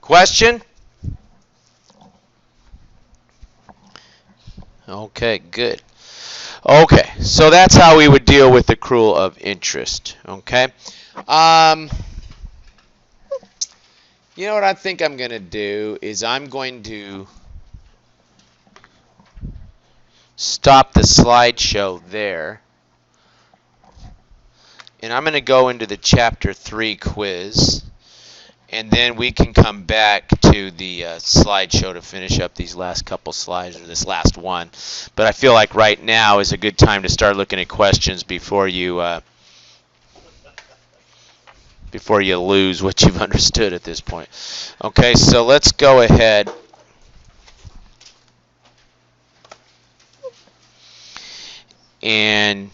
Question? Okay, good. Okay, so that's how we would deal with accrual of interest. Okay. You know what I think I'm going to do is I'm going to stop the slideshow there. And I'm going to go into the Chapter 3 quiz. And then we can come back to the slideshow to finish up these last couple slides, or this last one. But I feel like right now is a good time to start looking at questions before you lose what you've understood at this point. Okay, so let's go ahead and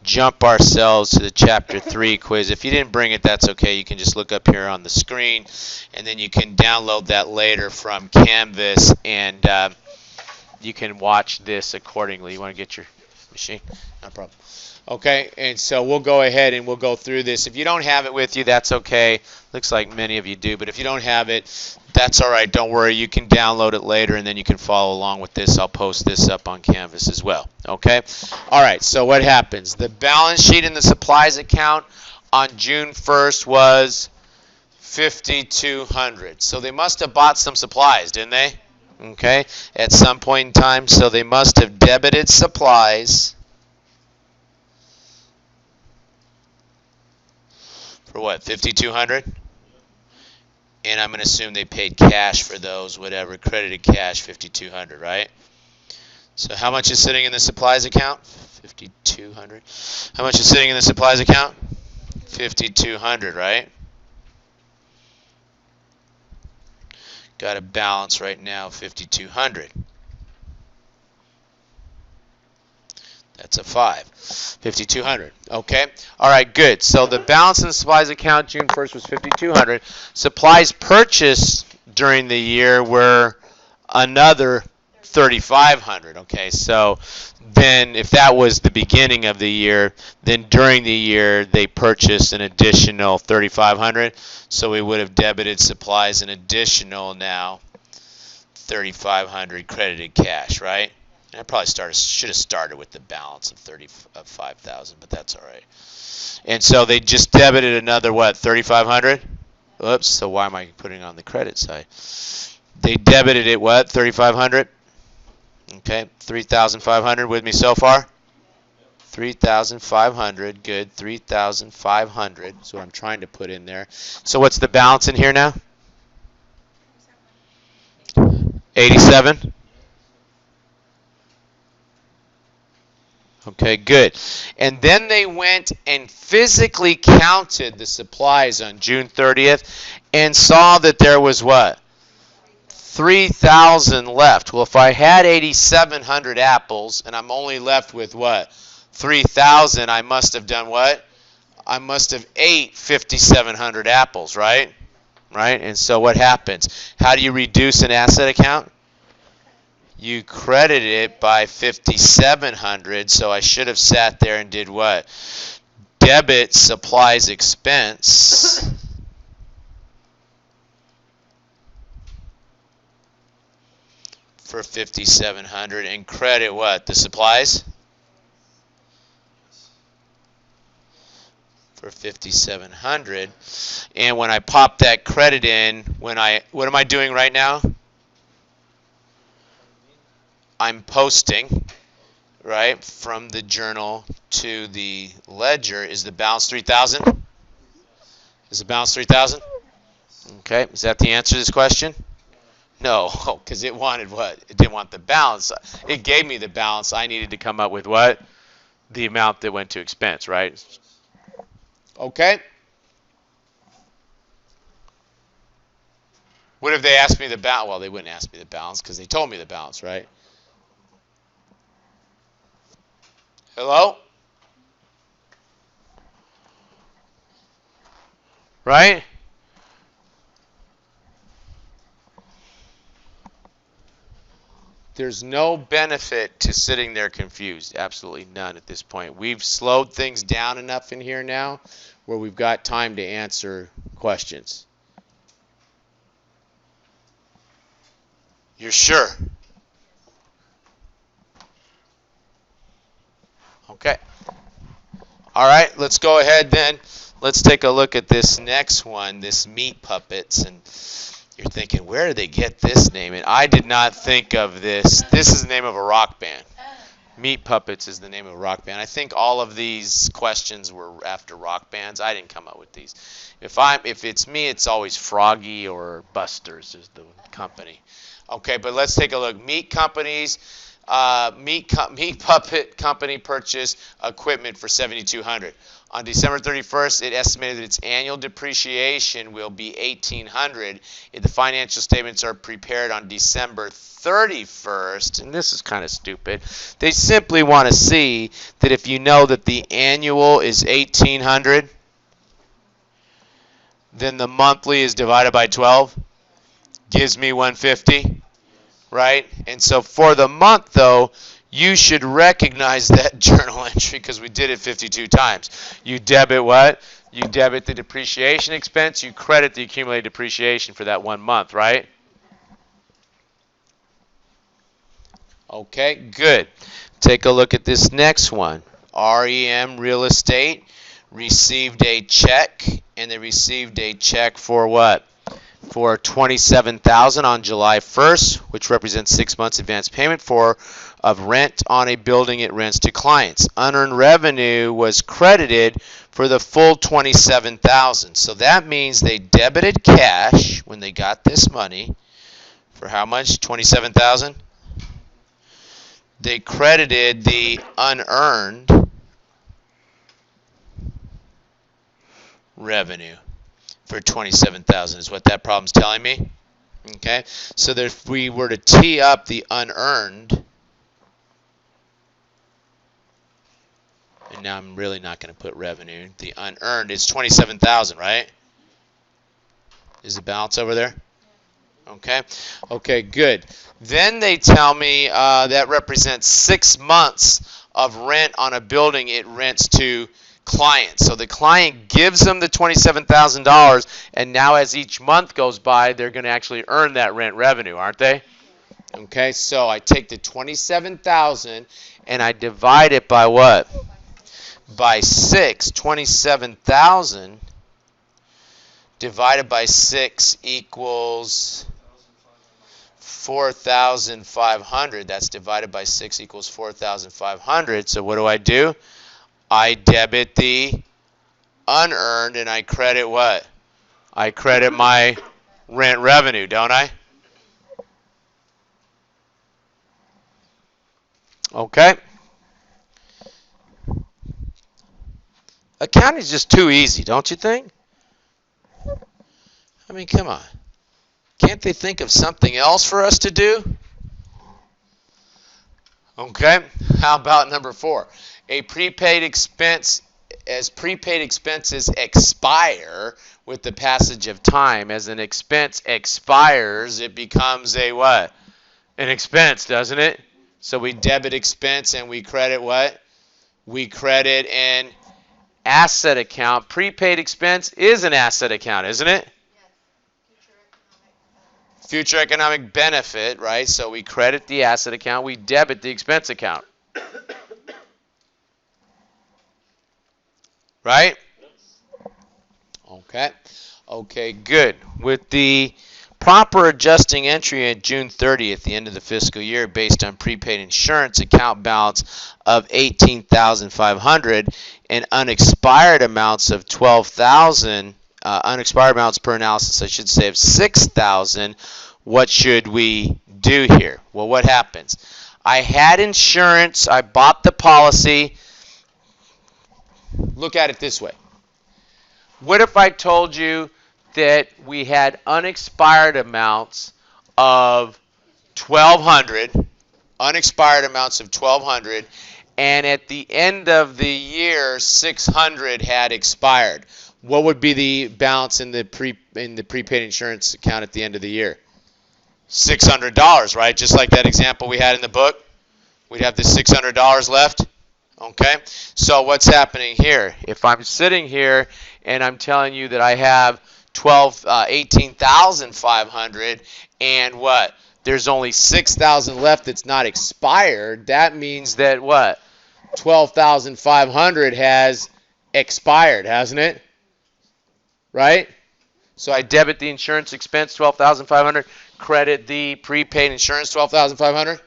jump ourselves to the Chapter 3 quiz. If you didn't bring it, that's okay. You can just look up here on the screen, and then you can download that later from Canvas, and you can watch this accordingly. You want to get your machine? No problem. Okay, and so we'll go ahead and we'll go through this. If you don't have it with you, that's okay. Looks like many of you do, but if you don't have it, That's all right. Don't worry. You can download it later, and then you can follow along with this. I'll post this up on Canvas as well. Okay? All right. So what happens? The balance sheet in the supplies account on June 1st was $5,200. So they must have bought some supplies, didn't they? Okay? At some point in time. So they must have debited supplies for what? $5,200? And I'm going to assume they paid cash for those, whatever, credited cash, $5,200, right? So how much is sitting in the supplies account? $5,200. How much is sitting in the supplies account? $5,200, right? Got a balance right now, $5,200. That's a 5. 5,200. Okay. All right, good. So the balance in the supplies account June 1st was 5,200. Supplies purchased during the year were another 3,500. Okay. So then if that was the beginning of the year, then during the year they purchased an additional 3,500. So we would have debited supplies an additional now 3,500 credited cash, right? I probably should have started with the balance of 5,000, but that's all right. And so they just debited another what, 3,500? Oops. So why am I putting it on the credit side? They debited it what, 3,500? Okay, 3,500 with me so far. 3,500. Good. 3,500. That's what I'm trying to put in there. So what's the balance in here now? 87. Okay, good. And then they went and physically counted the supplies on June 30th and saw that there was what? 3,000 left. Well, if I had 8,700 apples and I'm only left with what? 3,000, I must have done what? I must have ate 5,700 apples, right? Right? And so what happens? How do you reduce an asset account? You credit it by 5,700, so I should have sat there and did what? Debit supplies expense for 5,700 and credit what? The supplies? For 5,700. And when I pop that credit in, what am I doing right now? I'm posting, right, from the journal to the ledger. Is the balance 3,000? Is the balance 3,000? Okay, is that the answer to this question? No, because it wanted what? It didn't want the balance. It gave me the balance. I needed to come up with what? The amount that went to expense, right? Okay. What if they asked me the balance? Well, they wouldn't ask me the balance because they told me the balance, right? Hello? Right? There's no benefit to sitting there confused. Absolutely none at this point. We've slowed things down enough in here now where we've got time to answer questions. You're sure? Okay. All right, let's go ahead then. Let's take a look at this next one, this meat puppets. And you're thinking, where did they get this name? And I did not think of this. This is the name of a rock band. Meat Puppets is the name of a rock band. I think all of these questions were after rock bands. I didn't come up with these. If it's me, it's always Froggy or Buster's is the company. Okay, but let's take a look. Meat companies. Meat Puppet Company purchased equipment for $7,200. On December 31st, it estimated that its annual depreciation will be $1,800 if the financial statements are prepared on December 31st. And this is kind of stupid. They simply want to see that if you know that the annual is $1,800, then the monthly is divided by 12, gives me $150. Right? And so for the month, though, you should recognize that journal entry because we did it 52 times. You debit what? You debit the depreciation expense, you credit the accumulated depreciation for that 1 month, right? Okay, good. Take a look at this next one. REM Real Estate received a check, and they received a check for what? For $27,000 on July 1st, which represents 6 months advance payment of rent on a building it rents to clients. Unearned revenue was credited for the full $27,000. So that means they debited cash when they got this money for how much? $27,000. They credited the unearned revenue for $27,000 is what that problem's telling me. Okay, so if we were to tee up the unearned, and now I'm really not going to put revenue, the unearned is $27,000, right? Is the balance over there? Okay, okay, good. Then they tell me that represents 6 months of rent on a building it rents to clients. So the client gives them the $27,000, and now as each month goes by, they're going to actually earn that rent revenue, aren't they? Okay, so I take the $27,000 and I divide it by what? By 6. 27,000 divided by 6 equals 4,500. That's divided by 6 equals 4,500. So what do? I debit the unearned and I credit what? I credit my rent revenue, don't I? Okay. Accounting is just too easy, don't you think? I mean, come on. Can't they think of something else for us to do? Okay. How about number 4? A prepaid expense, as prepaid expenses expire with the passage of time, as an expense expires, it becomes a what? An expense, doesn't it? So we debit expense and we credit what? We credit an asset account. Prepaid expense is an asset account, isn't it? Future economic benefit, right? So we credit the asset account, we debit the expense account. Right? Okay. Okay, good. With the proper adjusting entry at June 30th, the end of the fiscal year, based on prepaid insurance account balance of $18,500 and unexpired amounts of $12,000, unexpired amounts per analysis, I should say, of $6,000, what should we do here? Well, what happens? I had insurance, I bought the policy. Look at it this way. What if I told you that we had unexpired amounts of $1,200, unexpired amounts of $1,200, and at the end of the year, $600 had expired? What would be the balance in the prepaid insurance account at the end of the year? $600, right? Just like that example we had in the book. We'd have the $600 left. Okay, so what's happening here? If I'm sitting here and I'm telling you that I have 18,500 and what? There's only 6,000 left that's not expired. That means that what? 12,500 has expired, hasn't it? Right? So I debit the insurance expense, 12,500, credit the prepaid insurance, 12,500.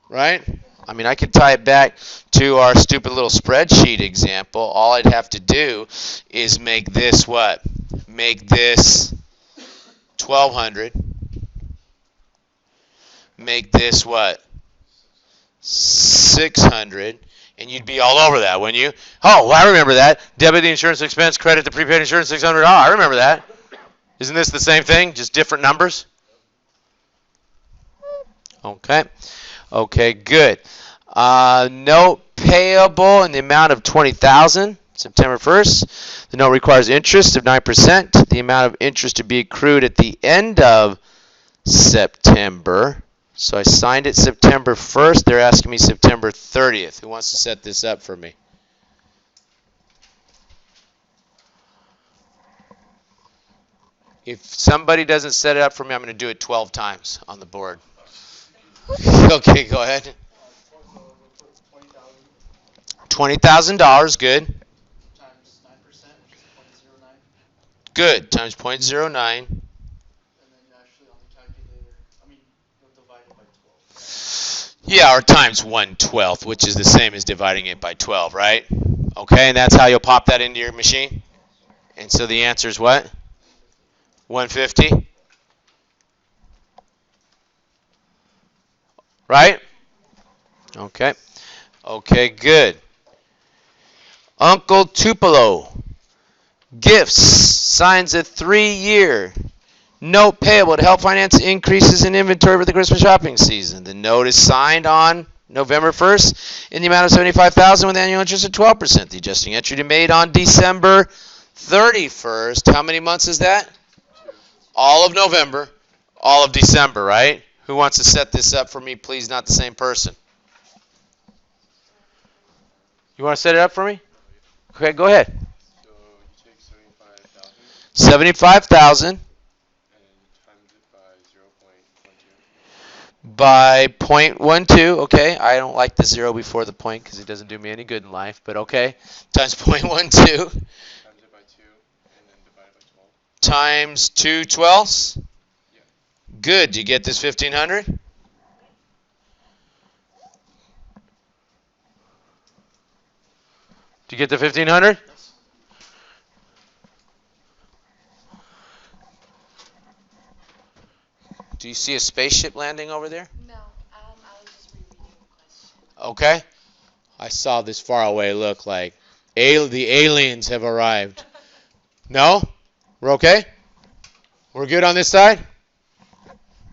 Right? I mean, I could tie it back to our stupid little spreadsheet example. All I'd have to do is make this what? Make this 1,200. Make this what? 600. And you'd be all over that, wouldn't you? Oh, well, I remember that. Debit the insurance expense, credit the prepaid insurance, $600. Oh, I remember that. Isn't this the same thing, just different numbers? Okay. Okay, good. Note payable in the amount of $20,000, September 1st. The note requires interest of 9%. The amount of interest to be accrued at the end of September So I signed it September 1st. They're asking me September 30th. Who wants to set this up for me? If somebody doesn't set it up for me, I'm going to do it 12 times on the board. Okay, go ahead. $20,000, good. Times 9%, which is 0.09. Good, times 0.09. And then actually on the calculator, you'll divide it by 12. Yeah, or times 1/12, which is the same as dividing it by 12, right? Okay, and that's how you'll pop that into your machine? And so the answer is what? 150? Right? Okay. Okay, good. Uncle Tupelo. Gifts. Signs a 3-year note payable to help finance increases in inventory for the Christmas shopping season. The note is signed on November 1st in the amount of $75,000 with annual interest of 12%. The adjusting entry to be made on December 31st. How many months is that? All of November, all of December, right? Who wants to set this up for me, please? Not the same person. You want to set it up for me? Okay, go ahead. So you take 75,000 75,000 and you times it by 0.12. by 0.12. Okay, I don't like the zero before the point because it doesn't do me any good in life, but okay. Times 0.12 Times it by 2 and then divide it by 12. times 2/12. Yeah. Good. Do you get this 1,500? Do you get the 1,500? Yes. Do you see a spaceship landing over there? No, I was just rereading the question. Okay. I saw this faraway look like the aliens have arrived. No? We're okay? We're good on this side?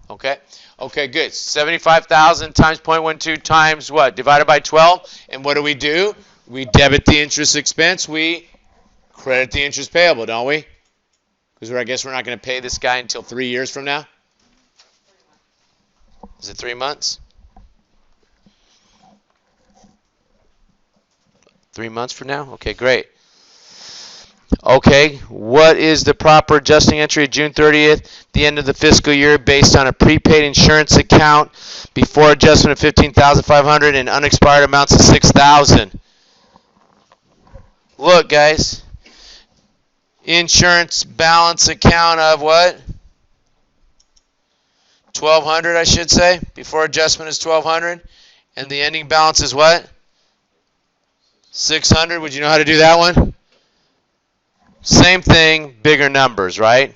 Okay. Okay, good. 75,000 times 0.12 times what? Divided by 12. And what do? We debit the interest expense. We credit the interest payable, don't we? Because I guess we're not going to pay this guy until 3 years from now. Is it 3 months? 3 months from now? Okay, great. Okay, what is the proper adjusting entry of June 30th, the end of the fiscal year, based on a prepaid insurance account before adjustment of $15,500 and unexpired amounts of $6,000? Look, guys, insurance balance account of what? 1,200, I should say. Before adjustment is 1,200, and the ending balance is what? 600. Would you know how to do that one? Same thing, bigger numbers, right?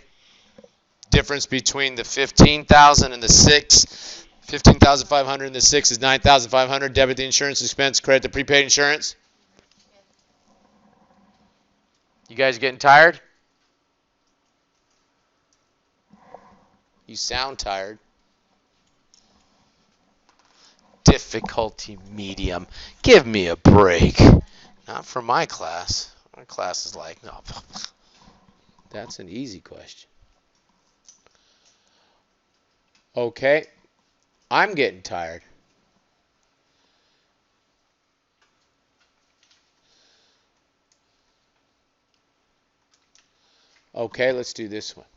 Difference between the 15,000 and the 6. 15,500 and the 6 is 9,500. Debit the insurance expense, credit the prepaid insurance. You guys getting tired? You sound tired. Difficulty medium. Give me a break. Not for my class. My class is like, no, that's an easy question. Okay, I'm getting tired. Okay, let's do this one.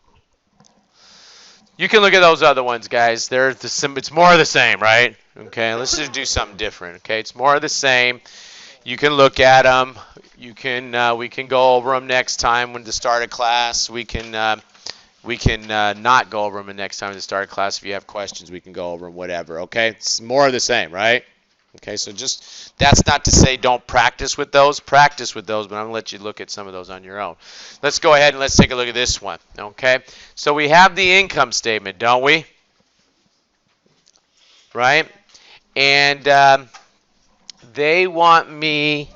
You can look at those other ones, guys. It's more of the same, right? Okay, let's just do something different. Okay, it's more of the same. You can look at them. We can go over them next time when to start a class. We can not go over them the next time to start a class. If you have questions, we can go over them. Whatever. Okay, it's more of the same, right? Okay, so just that's not to say don't practice with those. Practice with those, but I'm going to let you look at some of those on your own. Let's go ahead and let's take a look at this one. Okay, so we have the income statement, don't we? Right? And they want me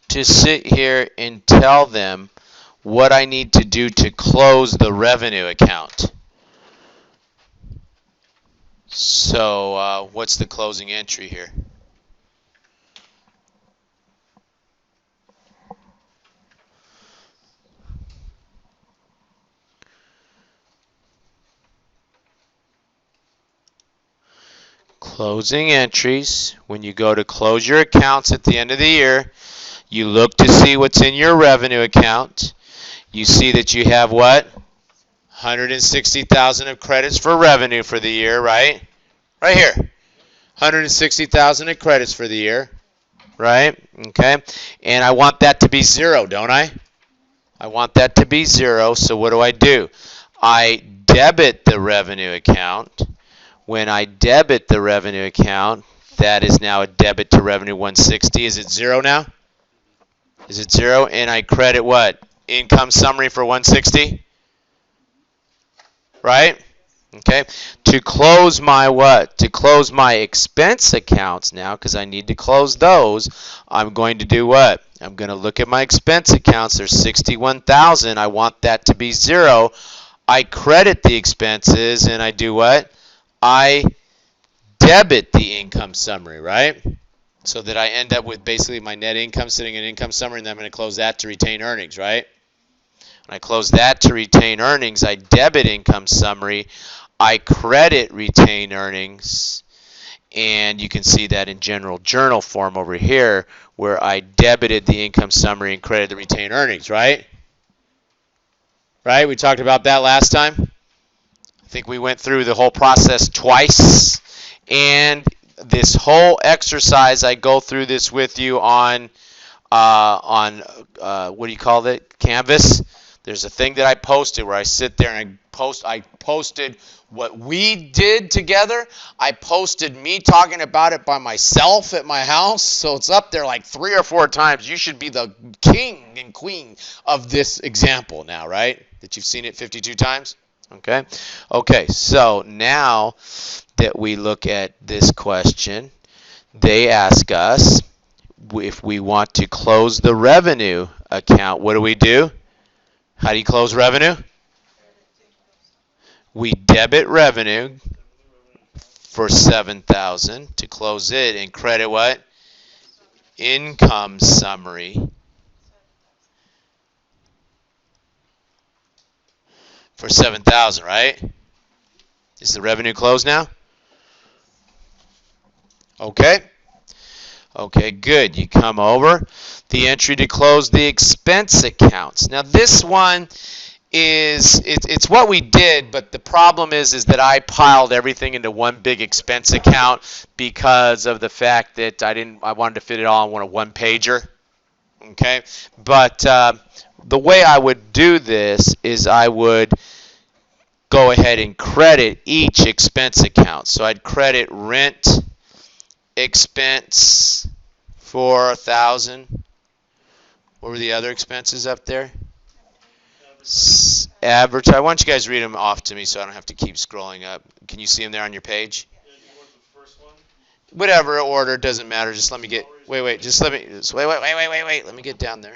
to sit here and tell them what I need to do to close the revenue account. So what's the closing entry here? Closing entries. When you go to close your accounts at the end of the year, you look to see what's in your revenue account. You see that you have what? 160,000 of credits for revenue for the year, right? Right here. 160,000 of credits for the year, right? Okay. And I want that to be zero, don't I? I want that to be zero, so what do? I debit the revenue account. When I debit the revenue account, that is now a debit to revenue 160. Is it zero now? Is it zero? And I credit what? Income summary for 160? Right? Okay. To close my what? To close my expense accounts now, because I need to close those, I'm going to do what? I'm going to look at my expense accounts. There's 61,000. I want that to be zero. I credit the expenses, and I do what? I debit the income summary, right? So that I end up with basically my net income sitting in income summary, and then I'm going to close that to retain earnings, right? When I close that to retain earnings, I debit income summary, I credit retain earnings, and you can see that in general journal form over here where I debited the income summary and credited the retained earnings, right? Right? We talked about that last time. I think we went through the whole process twice. And this whole exercise, I go through this with you on what do you call it? Canvas. There's a thing that I posted where I sit there and I posted what we did together. I posted me talking about it by myself at my house. So it's up there like 3 or 4 times. You should be the king and queen of this example now, right? That you've seen it 52 times. Okay. Okay. So now that we look at this question, they ask us if we want to close the revenue account. What do? How do you close revenue? We debit revenue for 7,000 to close it and credit what? Income summary for 7,000, right? Is the revenue closed now? Okay. Okay, good. You come over. The entry to close the expense accounts. Now this one is it's what we did, but the problem is that I piled everything into one big expense account because of the fact that I wanted to fit it all on a one pager. Okay, but the way I would do this is I would go ahead and credit each expense account. So I'd credit rent expense for 1,000. What were the other expenses up there? Advertise. Why don't you guys read them off to me so I don't have to keep scrolling up? Can you see them there on your page? Yeah, do you want the first one? Whatever order, doesn't matter. Just let me get. Wait. Just let me. Wait. Let me get down there.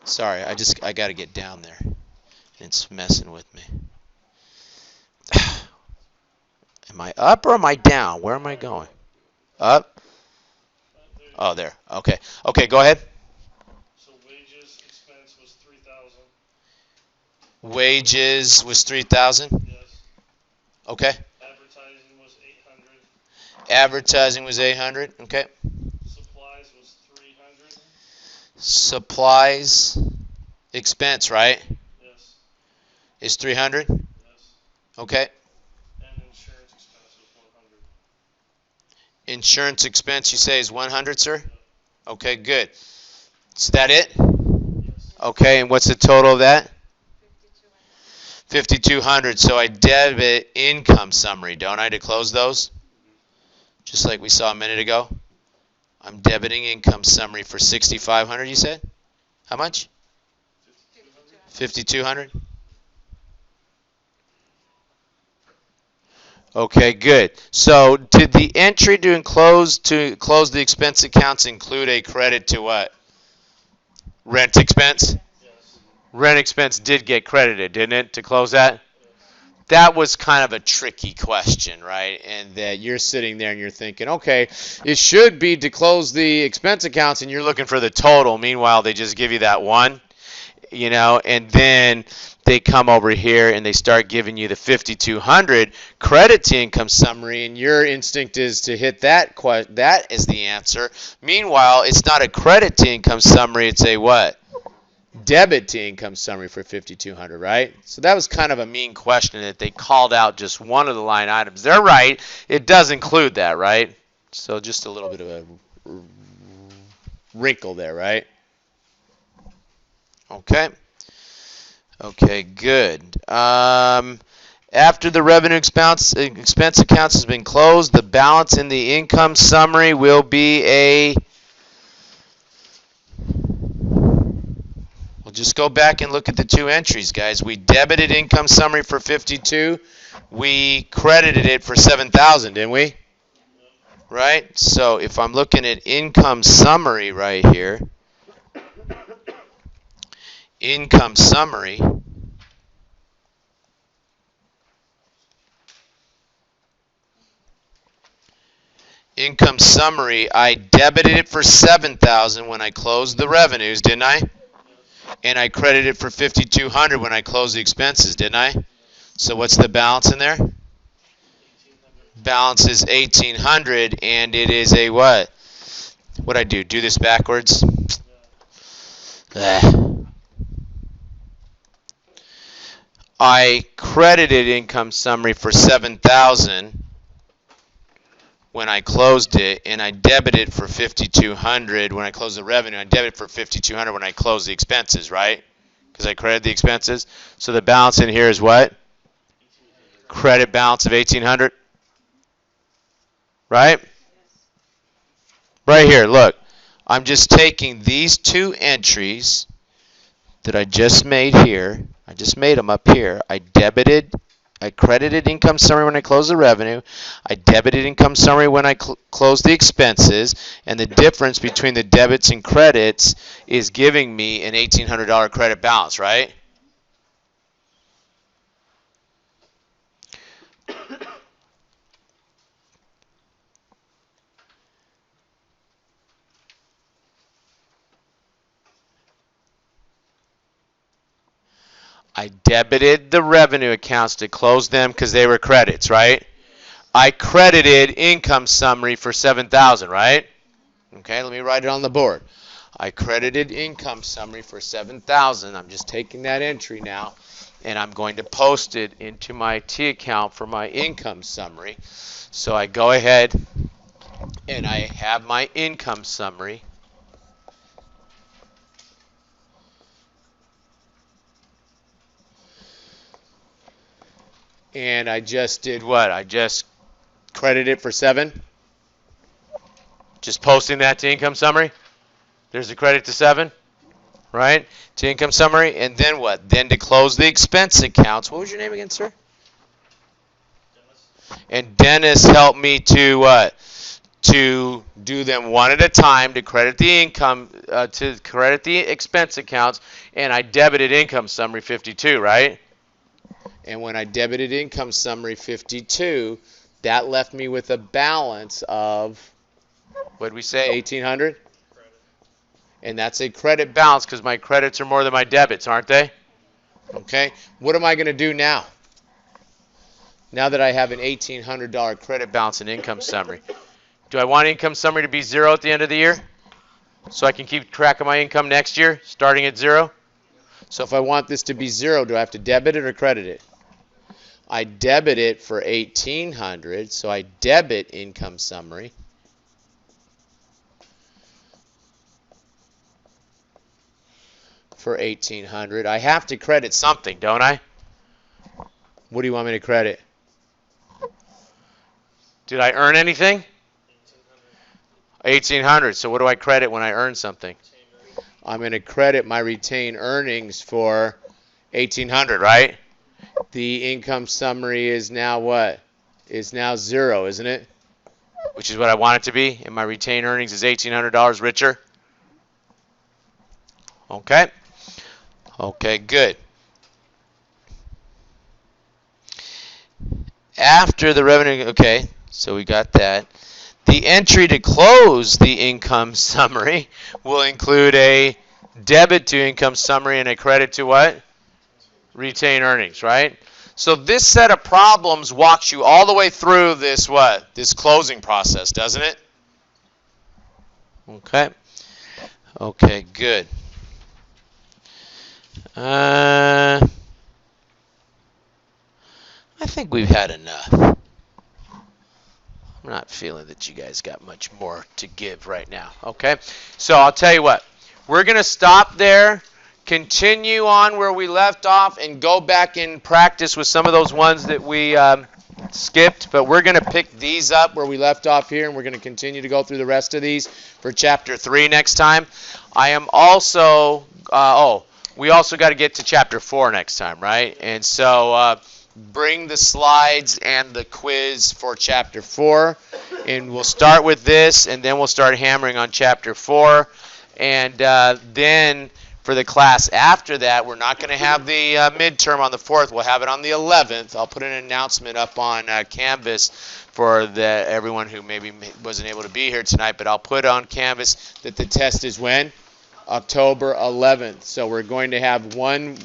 Sorry, I got to get down there. It's messing with me. Am I up or am I down? Where am I going? Up? Oh, there. Okay. Okay, go ahead. So wages expense was 3,000. Wages was 3,000. Yes. Okay. Advertising was 800. Advertising was 800. Okay. Supplies was 300. Supplies expense, right? Yes. Is 300. Yes. Okay. And insurance expense was 100. Insurance expense you say is 100, sir? Yep. Okay, good. Is that it? Yes. Okay, and what's the total of that? 5,200. So I debit income summary, don't I, to close those? Just like we saw a minute ago. I'm debiting income summary for 6,500, you said? How much? 5,200. Okay, good. So did the entry to close the expense accounts include a credit to what? Rent expense? Yes. Rent expense did get credited, didn't it, to close that? Yes. That was kind of a tricky question, right? And that you're sitting there and you're thinking, okay, it should be to close the expense accounts and you're looking for the total. Meanwhile, they just give you that one. and then they come over here and they start giving you the 5200 credit to income summary, and your instinct is to hit that is the answer. Meanwhile, it's not a credit to income summary, it's a what? Debit to income summary for 5200, right? So that was kind of a mean question that they called out just one of the line items. They're right. It does include that, right? So just a little bit of a wrinkle there, right? Okay. Okay, good. After the revenue expense accounts has been closed, the balance in the income summary will be a... We'll just go back and look at the two entries, guys. We debited income summary for 52. We credited it for 7,000, didn't we? Right? So if I'm looking at income summary right here, income summary, I debited it for 7,000 when I closed the revenues, didn't I? And I credited it for 5,200 when I closed the expenses, didn't I? So what's the balance in there? 1,800. Balance is 1,800, and it is a what? What'd I do? Do this backwards? I credited income summary for 7,000 when I closed it, and I debited for 5,200 when I closed the revenue. I debited for 5,200 when I closed the expenses, right? Because I credited the expenses. So the balance in here is what? Credit balance of 1,800. Right? Right here, look. I'm just taking these two entries that I just made here. I just made them up here. I credited income summary when I closed the revenue. I debited income summary when I closed the expenses. And the difference between the debits and credits is giving me an $1,800 credit balance, right? I debited the revenue accounts to close them because they were credits, right? I credited income summary for 7,000, right? Okay, let me write it on the board. I credited income summary for 7,000. I'm just taking that entry now, and I'm going to post it into my T account for my income summary. So I go ahead and I have my income summary. And I just did what? I just credited it for 7. Just posting that to income summary. There's a credit to 7, right? To income summary. And then what? Then to close the expense accounts. What was your name again, sir? Dennis. And Dennis helped me to what? To do them one at a time, to credit the income, to credit the expense accounts, and I debited income summary 52, right? And when I debited income summary 52, that left me with a balance of, what did we say, 1,800? Credit. And that's a credit balance because my credits are more than my debits, aren't they? Okay. What am I going to do now? Now that I have an $1,800 credit balance in income summary. Do I want income summary to be 0 at the end of the year? So I can keep track of my income next year, starting at 0? So if I want this to be 0, do I have to debit it or credit it? I debit it for 1,800, so I debit income summary. For 1,800. I have to credit something, don't I? What do you want me to credit? Did I earn anything? 1,800. So what do I credit when I earn something? I'm going to credit my retained earnings for 1,800, right? The income summary is now what? Is now 0, isn't it? Which is what I want it to be. And my retained earnings is $1,800 richer. Okay. Okay, good. After the revenue, okay, so we got that. The entry to close the income summary will include a debit to income summary and a credit to what? Retained earnings, right? So this set of problems walks you all the way through this what? This closing process, doesn't it? Okay. Okay, good. I think we've had enough. I'm not feeling that you guys got much more to give right now. Okay? So I'll tell you what. We're going to stop there, continue on where we left off, and go back and practice with some of those ones that we skipped. But we're going to pick these up where we left off here, and we're going to continue to go through the rest of these for Chapter 3 next time. I am also, we also got to get to Chapter 4 next time, right? And so bring the slides and the quiz for Chapter 4. And we'll start with this, and then we'll start hammering on Chapter 4. And then for the class after that, we're not going to have the midterm on the 4th. We'll have it on the 11th. I'll put an announcement up on Canvas for everyone who maybe wasn't able to be here tonight. But I'll put on Canvas that the test is when? October 11th. So we're going to have one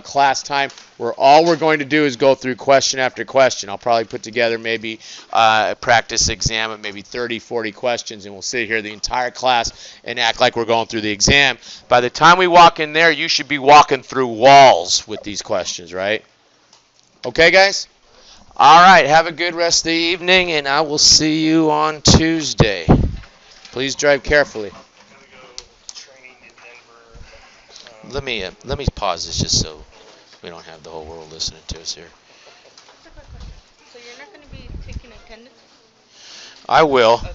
class time where all we're going to do is go through question after question. I'll probably put together maybe a practice exam of maybe 30, 40 questions, and we'll sit here the entire class and act like we're going through the exam. By the time we walk in there, you should be walking through walls with these questions, right? Okay, guys? All right, have a good rest of the evening, and I will see you on Tuesday. Please drive carefully. Let me pause this just so we don't have the whole world listening to us here. Just a quick question. So you're not going to be taking attendance? I will. Okay.